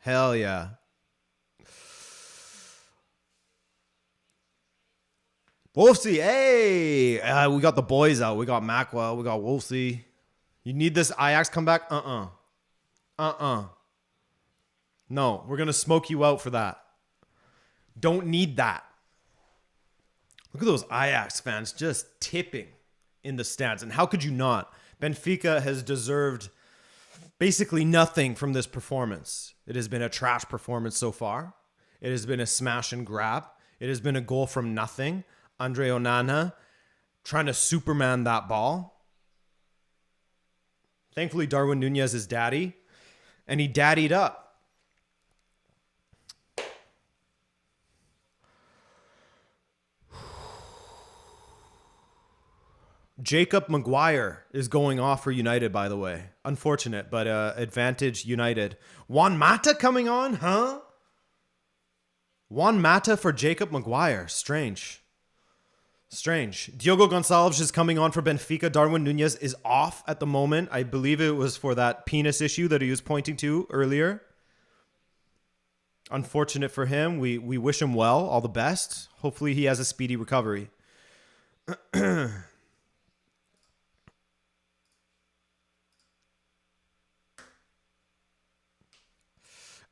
Hell yeah. Wolfsy, hey! We got the boys out. We got Macwell. We got Wolfsy. You need this Ajax comeback? No, we're going to smoke you out for that. Don't need that. Look at those Ajax fans just tipping in the stands. And how could you not? Benfica has deserved basically nothing from this performance. It has been a trash performance so far. It has been a smash and grab. It has been a goal from nothing. Andre Onana trying to Superman that ball. Thankfully, Darwin Nunez is daddy. And he daddied up. Jacob Maguire is going off for United, by the way. Unfortunate, but advantage United. Juan Mata coming on, huh? Juan Mata for Jacob Maguire. Strange. Diogo Gonçalves is coming on for Benfica. Darwin Nunez is off at the moment. I believe it was for that penis issue that he was pointing to earlier. Unfortunate for him. We wish him well. All the best. Hopefully he has a speedy recovery.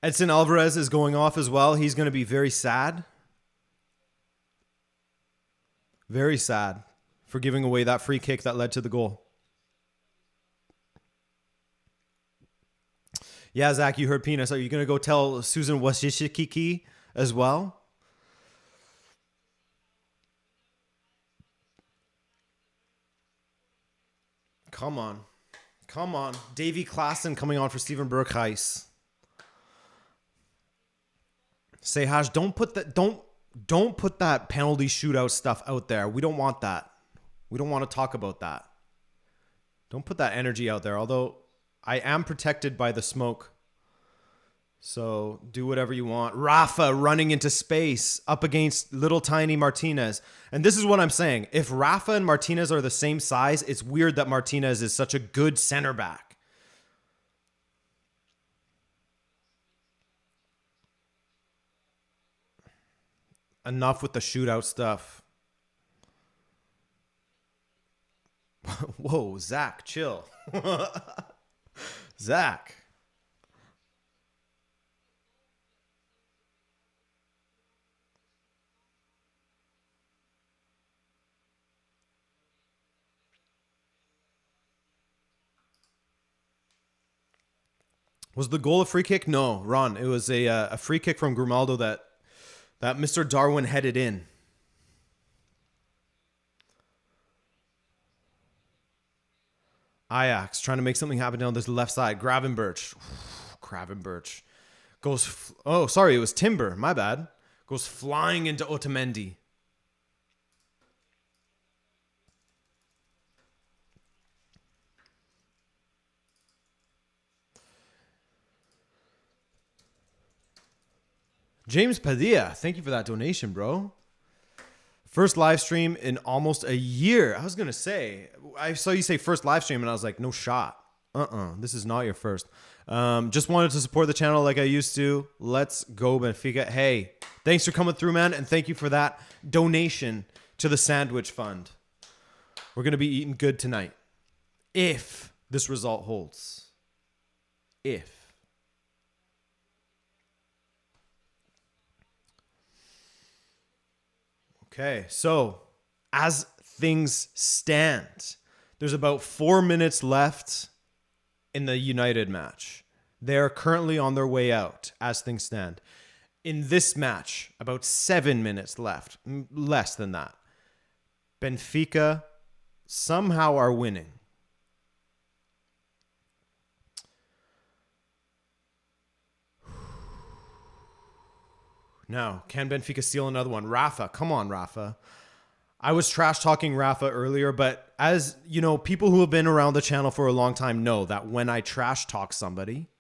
Edson Alvarez is going off as well. He's going to be very sad. Very sad for giving away that free kick that led to the goal. Yeah, Zach, you heard Penis. Are you going to go tell Susan Washishikiki as well? Come on. Come on. Davy Klassen coming on for Steven Berghuis. Say Hash, don't put that penalty shootout stuff out there. We don't want that. We don't want to talk about that. Don't put that energy out there. Although I am protected by the smoke. So do whatever you want. Rafa running into space up against little tiny Martinez. And this is what I'm saying. If Rafa and Martinez are the same size, it's weird that Martinez is such a good center back. Enough with the shootout stuff. Whoa, Zach, chill. Zach. Was the goal a free kick? No, Ron. It was a free kick from Grimaldo that Mr. Darwin headed in. Ajax trying to make something happen down this left side. Gravenberch. Gravenberch. Goes... Oh, sorry. It was Timber. My bad. Goes flying into Otamendi. James Padilla, thank you for that donation, bro. First live stream in almost a year. I was going to say, I saw you say first live stream and I was like, no shot. This is not your first. Just wanted to support the channel like I used to. Let's go, Benfica. Hey, thanks for coming through, man. And thank you for that donation to the Sandwich Fund. We're going to be eating good tonight. If this result holds. If. Okay, so as things stand, there's about 4 minutes left in the United match. They're currently on their way out as things stand. In this match, about 7 minutes left, less than that. Benfica somehow are winning. Now, can Benfica steal another one? Rafa, come on, Rafa. I was trash talking Rafa earlier, but as you know, people who have been around the channel for a long time know that when I trash talk somebody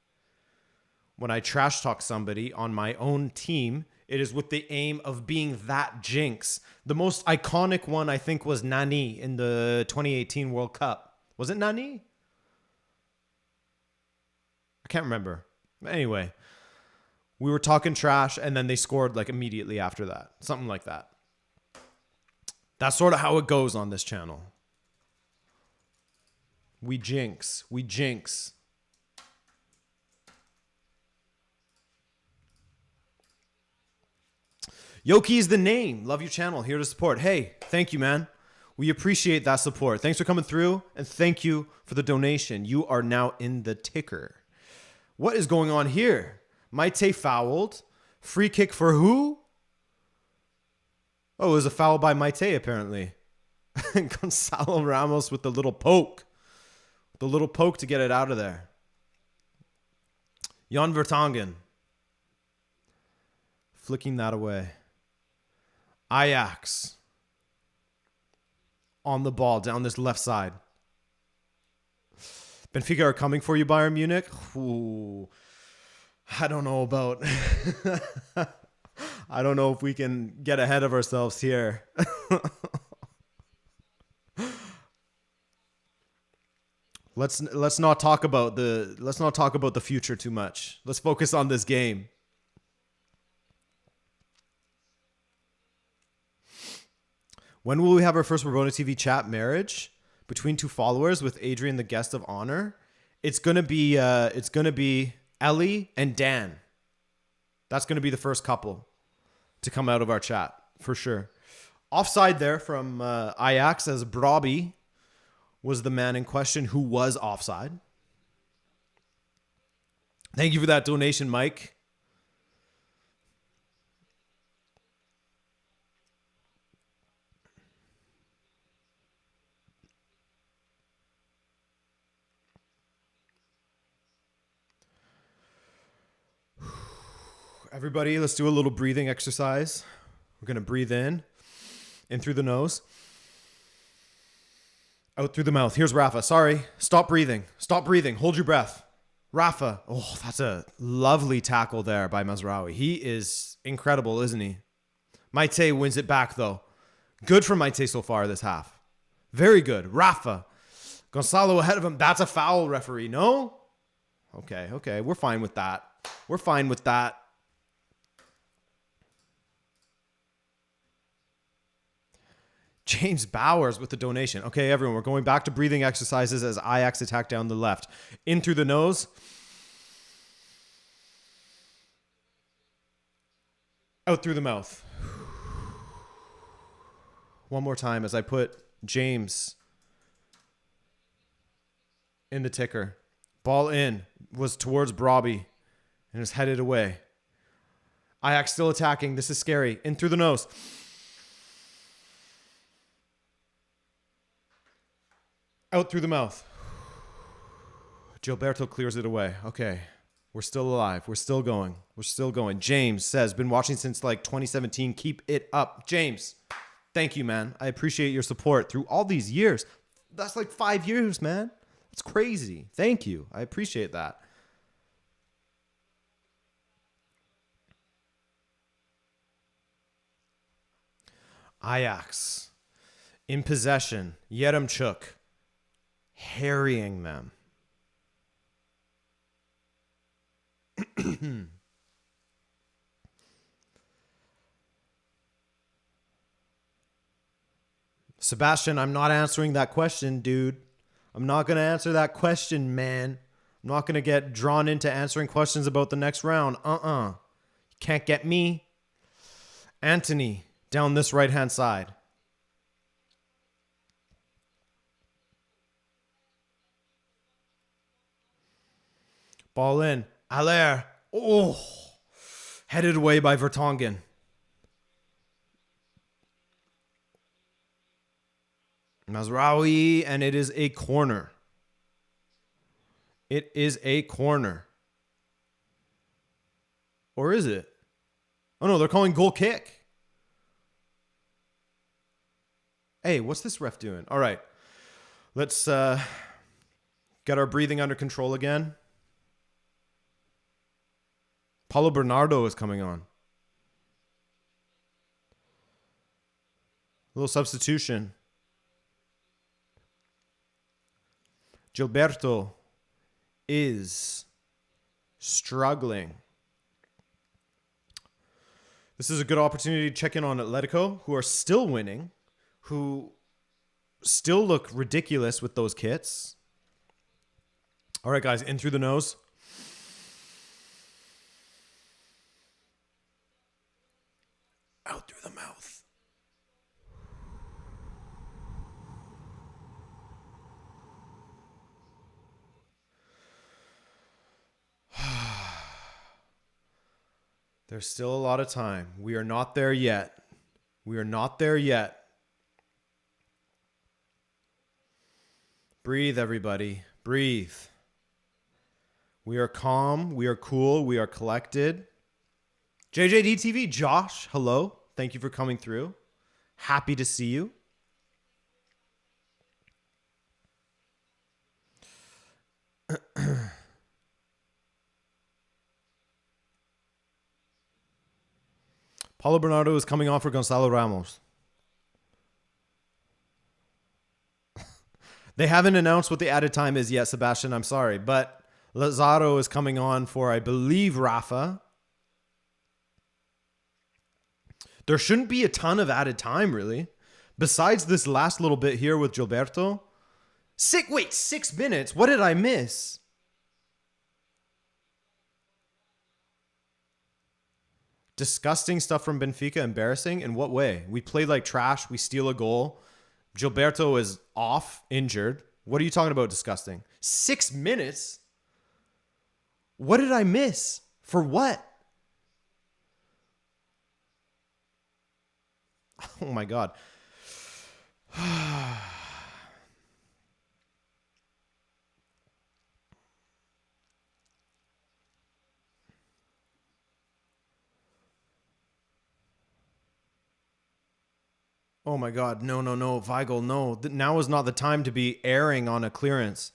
on my own team, it is with the aim of being that jinx. The most iconic one, I think, was Nani in the 2018 World Cup. Was it Nani? I can't remember. Anyway. We were talking trash, and then they scored like immediately after that. Something like that. That's sort of how it goes on this channel. We jinx. We jinx. Yoki's the name. Love your channel. Here to support. Hey, thank you, man. We appreciate that support. Thanks for coming through, and thank you for the donation. You are now in the ticker. What is going on here? Maite fouled. Free kick for who? Oh, it was a foul by Maite, apparently. Gonzalo Ramos with the little poke. The little poke to get it out of there. Jan Vertonghen. Flicking that away. Ajax. On the ball down this left side. Benfica are coming for you, Bayern Munich. Ooh. I don't know about... I don't know if we can get ahead of ourselves here. Let's not talk about the future too much. Let's focus on this game. When will we have our first Rabona TV chat marriage between two followers with Adrian, the guest of honor? It's gonna be Ellie and Dan. That's going to be the first couple to come out of our chat for sure. Offside there from Ajax, as Brobby was the man in question who was offside. Thank you for that donation, Mike. Everybody, let's do a little breathing exercise. We're going to breathe in through the nose, out through the mouth. Here's Rafa. Sorry. Stop breathing. Stop breathing. Hold your breath. Rafa. Oh, that's a lovely tackle there by Mazraoui. He is incredible, isn't he? Maite wins it back, though. Good for Maite so far this half. Very good. Rafa. Gonzalo ahead of him. That's a foul, referee. No? Okay. We're fine with that. We're fine with that. James Bowers with the donation. Okay, everyone, we're going back to breathing exercises as Ajax attack down the left. In through the nose. Out through the mouth. One more time as I put James in the ticker. Ball in. Was towards Brobby and is headed away. Ajax still attacking. This is scary. In through the nose. Out through the mouth. Gilberto clears it away. Okay. We're still alive. We're still going. We're still going. James says, been watching since like 2017. Keep it up. James, thank you, man. I appreciate your support through all these years. That's like 5 years, man. That's crazy. Thank you. I appreciate that. Ajax in possession. Yeremchuk harrying them. Sebastian, I'm not answering that question, dude. I'm not going to answer that question, man. I'm not going to get drawn into answering questions about the next round. You can't get me. Anthony, down this right-hand side. Ball in. Aller. Oh. Headed away by Vertonghen. Mazraoui, and it is a corner. It is a corner. Or is it? Oh, no, they're calling goal kick. Hey, what's this ref doing? All right. Let's get our breathing under control again. Paulo Bernardo is coming on. A little substitution. Gilberto is struggling. This is a good opportunity to check in on Atletico, who are still winning, who still look ridiculous with those kits. All right, guys, in through the nose. Out through the mouth. There's still a lot of time. We are not there yet. We are not there yet. Breathe, everybody. Breathe. We are calm. We are cool. We are collected. JJD TV, Josh, hello. Thank you for coming through. Happy to see you. Paulo Bernardo is coming on for Gonzalo Ramos. They haven't announced what the added time is yet, Sebastian. I'm sorry. But Lazaro is coming on for, I believe, Rafa. There shouldn't be a ton of added time, really. Besides this last little bit here with Gilberto. 6 minutes? What did I miss? Disgusting stuff from Benfica. Embarrassing. In what way? We played like trash. We steal a goal. Gilberto is off, injured. What are you talking about disgusting? 6 minutes? What did I miss? For what? Oh my God. Oh my God. No, no, no. Weigl, no. Now is not the time to be erring on a clearance.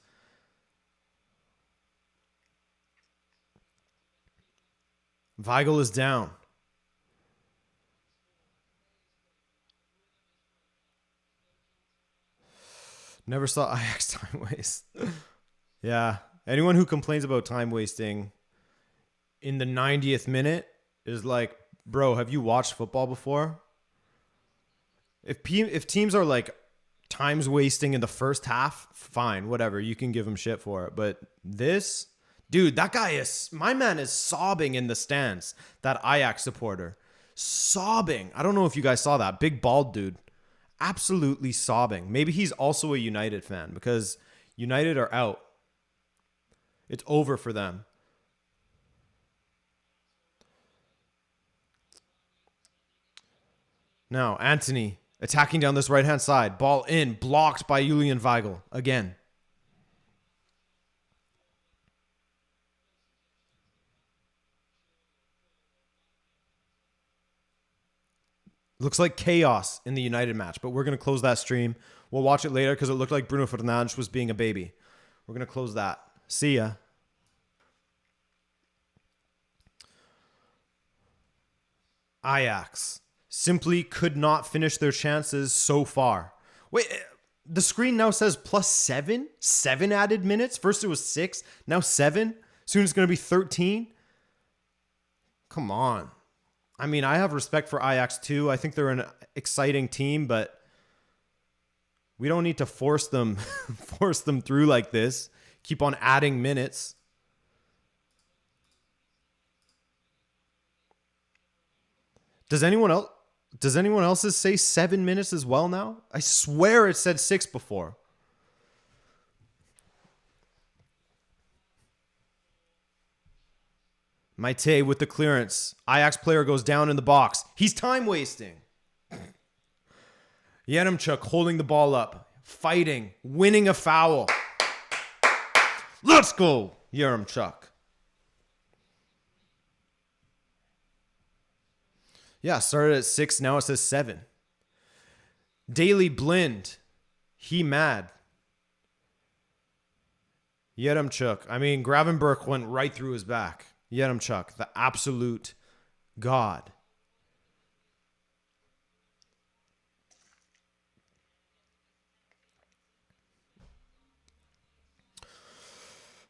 Weigl is down. Never saw Ajax time waste. Yeah. Anyone who complains about time wasting in the 90th minute is like, bro, have you watched football before? If teams are like times wasting in the first half, fine, whatever. You can give them shit for it. But this, dude, my man is sobbing in the stands. That Ajax supporter. Sobbing. I don't know if you guys saw that. Big bald dude. Absolutely sobbing. Maybe he's also a United fan because United are out. It's over for them. Now, Anthony attacking down this right-hand side. Ball in, blocked by Julian Weigl again. Looks like chaos in the United match, but we're going to close that stream. We'll watch it later because it looked like Bruno Fernandes was being a baby. We're going to close that. See ya. Ajax simply could not finish their chances so far. Wait, the screen now says +7? 7 added minutes? First it was 6, now 7. Soon it's going to be 13. Come on. I mean, I have respect for Ajax too. I think they're an exciting team, but we don't need to force them through like this. Keep on adding minutes. Does anyone else's say 7 minutes as well now? I swear it said 6 before. Maite with the clearance. Ajax player goes down in the box. He's time wasting. Yaremchuk holding the ball up, fighting, winning a foul. Let's go, Yaremchuk. Yeah, started at 6, now it says 7. Daily Blind. He mad. Yaremchuk. I mean, Gravenberch went right through his back. Yaremchuk, the absolute god.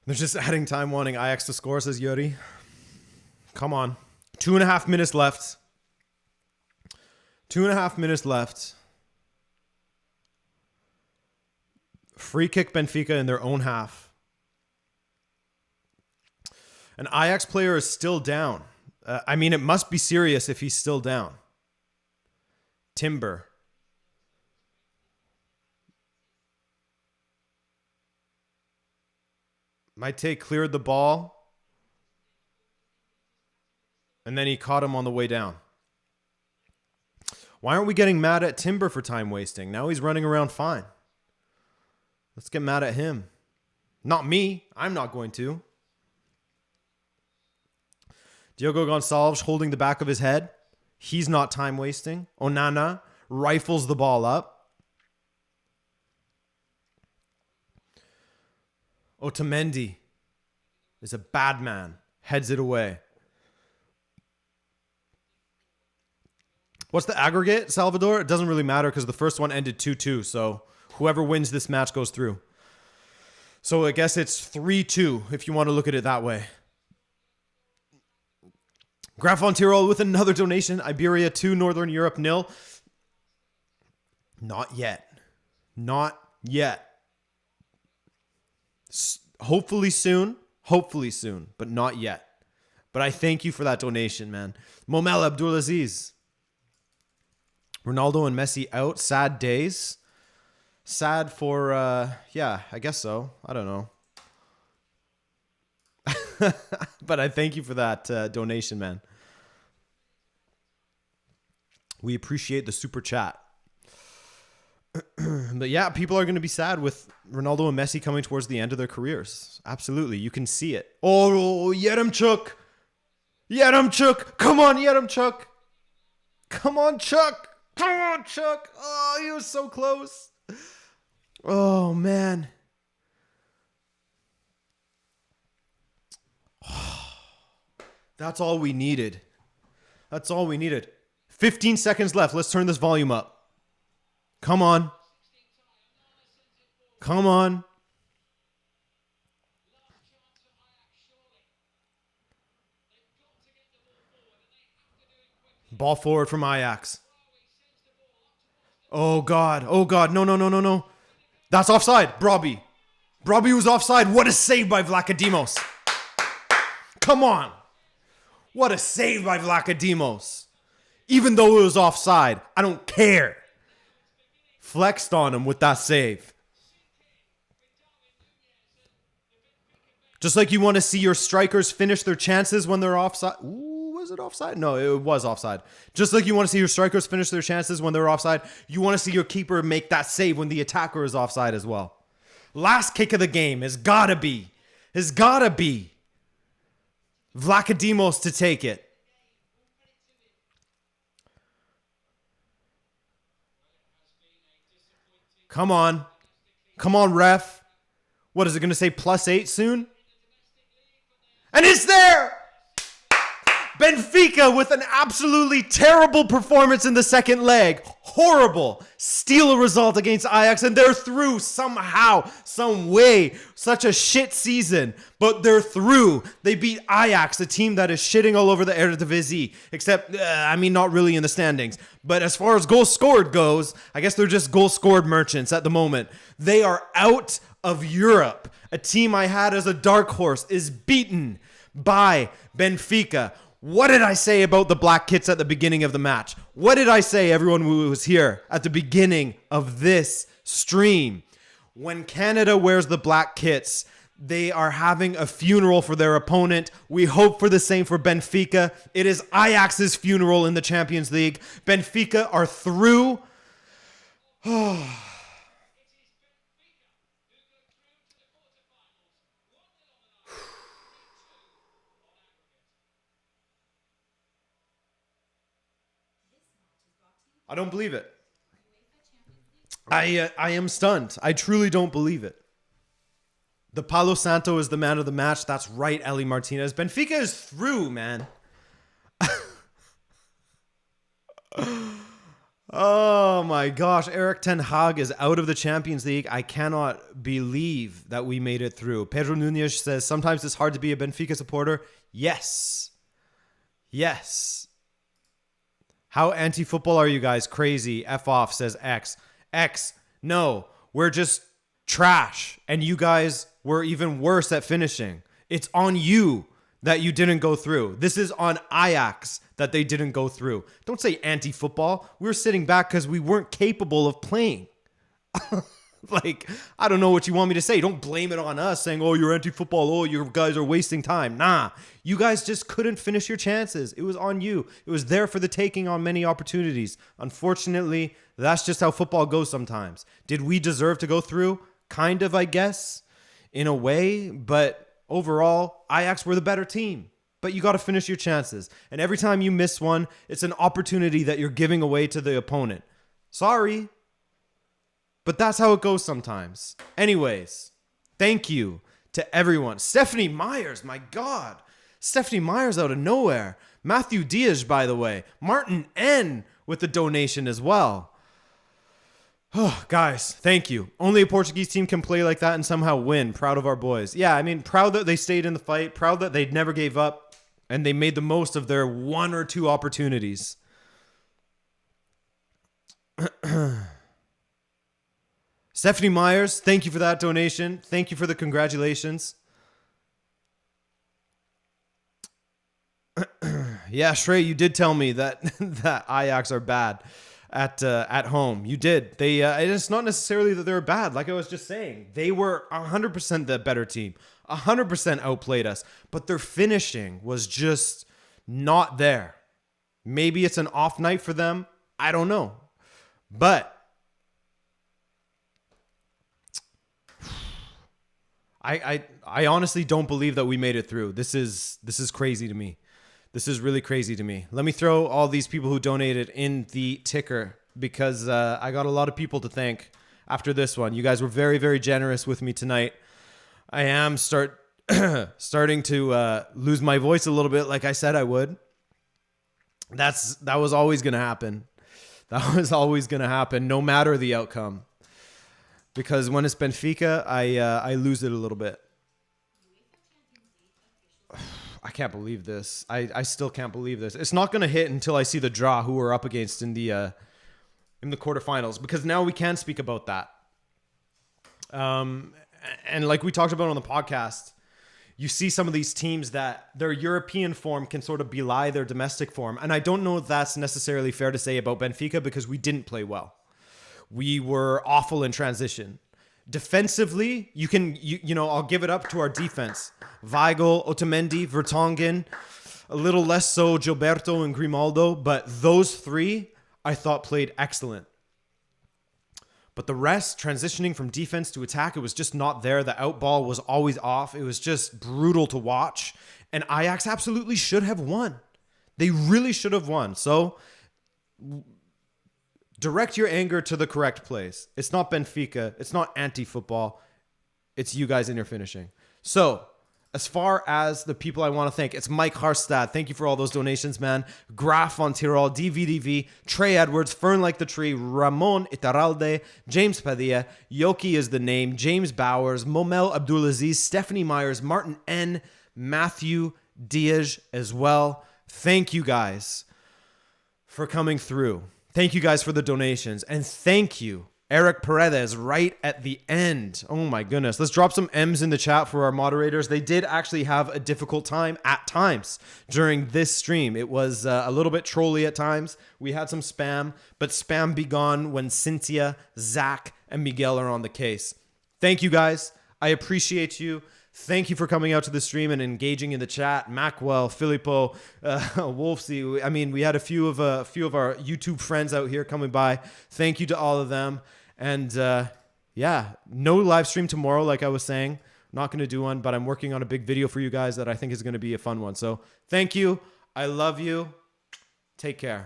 They're just adding time wanting Ajax to score, says Yuri. Come on. 2.5 minutes left. 2.5 minutes left. Free kick Benfica in their own half. An Ajax player is still down. I mean, it must be serious if he's still down. Timber. Maite cleared the ball. And then he caught him on the way down. Why aren't we getting mad at Timber for time wasting? Now he's running around fine. Let's get mad at him. Not me. I'm not going to. Diogo Gonçalves holding the back of his head. He's not time wasting. Onana rifles the ball up. Otamendi is a bad man. Heads it away. What's the aggregate, Salvador? It doesn't really matter because the first one ended 2-2. So whoever wins this match goes through. So I guess it's 3-2 if you want to look at it that way. Graf von Tirol with another donation. Iberia 2, Northern Europe 0. Not yet. Not yet. Hopefully soon. Hopefully soon, but not yet. But But I thank you for that donation, man. Momel Abdulaziz. Ronaldo and Messi out. Sad days. Sad for, yeah, I guess so. I don't know. But I thank you for that donation, man. We appreciate the super chat. But yeah, people are going to be sad with Ronaldo and Messi coming towards the end of their careers. Absolutely. You can see it. Oh, Yaremchuk. Yaremchuk. Come on, Yaremchuk. Come on, Chuck. Come on, Chuck. Oh, he was so close. Oh, man. That's all we needed. That's all we needed. 15 seconds left. Let's turn this volume up. Come on. Come on. Ball forward from Ajax. Oh, God. Oh, God. No, no, no, no, no. That's offside. Brobby. Brobby was offside. What a save by Vlachodimos. Come on. What a save by Vlachodimos. Even though it was offside, I don't care. Flexed on him with that save. Just like you want to see your strikers finish their chances when they're offside. Ooh, was it offside? No, it was offside. Just like you want to see your strikers finish their chances when they're offside, you want to see your keeper make that save when the attacker is offside as well. Last kick of the game has gotta be Vlachodimos to take it. Come on. Come on, ref. What is it going to say? +8 soon? And it's there! Benfica with an absolutely terrible performance in the second leg. Horrible. Steal a result against Ajax, and they're through somehow, some way. Such a shit season, but they're through. They beat Ajax, a team that is shitting all over the Eredivisie, except, not really in the standings. But as far as goals scored goes, I guess they're just goal scored merchants at the moment. They are out of Europe. A team I had as a dark horse is beaten by Benfica. What did I say about the Black Kits at the beginning of the match? What did I say, everyone who was here at the beginning of this stream? When Canada wears the Black Kits, they are having a funeral for their opponent. We hope for the same for Benfica. It is Ajax's funeral in the Champions League. Benfica are through. I don't believe it. I am stunned. I truly don't believe it. The Palo Santo is the man of the match. That's right, Eli Martinez. Benfica is through, man. Oh my gosh. Eric Ten Hag is out of the Champions League. I cannot believe that we made it through. Pedro Nunez says, sometimes it's hard to be a Benfica supporter. Yes. Yes. How anti-football are you guys? Crazy. F off, says X. X, no, we're just trash. And you guys were even worse at finishing. It's on you that you didn't go through. This is on Ajax that they didn't go through. Don't say anti-football. We were sitting back because we weren't capable of playing. Like, I don't know what you want me to say. Don't blame it on us saying, oh, you're anti-football. Oh, you guys are wasting time. Nah, you guys just couldn't finish your chances. It was on you. It was there for the taking on many opportunities. Unfortunately, that's just how football goes sometimes. Did we deserve to go through? Kind of, I guess, in a way. But overall, Ajax were the better team. But you got to finish your chances. And every time you miss one, it's an opportunity that you're giving away to the opponent. Sorry. But that's how it goes sometimes. Anyways, thank you to everyone. Stephanie Myers, my God. Stephanie Myers out of nowhere. Matthew Diaz, by the way. Martin N. with the donation as well. Oh, guys, thank you. Only a Portuguese team can play like that and somehow win. Proud of our boys. Yeah, I mean, proud that they stayed in the fight. Proud that they never gave up. And they made the most of their one or two opportunities. Stephanie Myers, thank you for that donation. Thank you for the congratulations. Yeah, Shrey, you did tell me that that Ajax are bad at home. You did. They it's not necessarily that they're bad. Like I was just saying, they were 100% the better team. 100% outplayed us, but their finishing was just not there. Maybe it's an off night for them. I don't know. But I honestly don't believe that we made it through. This is crazy to me. This is really crazy to me. Let me throw all these people who donated in the ticker because I got a lot of people to thank after this one. You guys were very, very generous with me tonight. I am starting to lose my voice a little bit like I said I would. That was always going to happen. That was always going to happen no matter the outcome. Because when it's Benfica, I lose it a little bit. I can't believe this. I still can't believe this. It's not going to hit until I see the draw who we're up against in the quarterfinals, because now we can speak about that. And like we talked about on the podcast, you see some of these teams that their European form can sort of belie their domestic form. And I don't know if that's necessarily fair to say about Benfica because we didn't play well. We were awful in transition. Defensively, you know, I'll give it up to our defense. Weigl, Otamendi, Vertonghen, a little less so Gilberto and Grimaldo, but those three I thought played excellent. But the rest, transitioning from defense to attack, it was just not there. The out ball was always off. It was just brutal to watch. And Ajax absolutely should have won. They really should have won. So direct your anger to the correct place. It's not Benfica. It's not anti-football. It's you guys in your finishing. So as far as the people I want to thank, it's Mike Harstad. Thank you for all those donations, man. Graf von Tirol, DVDV, Trey Edwards, Fern Like the Tree, Ramon Itaralde, James Padilla, Yoki is the name, James Bowers, Momel Abdulaziz, Stephanie Myers, Martin N, Matthew Diaz as well. Thank you guys for coming through. Thank you guys for the donations. And thank you, Eric Paredes, right at the end. Oh my goodness. Let's drop some M's in the chat for our moderators. They did actually have a difficult time at times during this stream. It was a little bit trolly at times. We had some spam, but spam be gone when Cynthia, Zach, and Miguel are on the case. Thank you guys. I appreciate you. Thank you for coming out to the stream and engaging in the chat. Macwell, Filippo, Wolfsy. I mean, we had a few of our YouTube friends out here coming by. Thank you to all of them. And yeah, no live stream tomorrow, like I was saying. Not going to do one, but I'm working on a big video for you guys that I think is going to be a fun one. So thank you. I love you. Take care.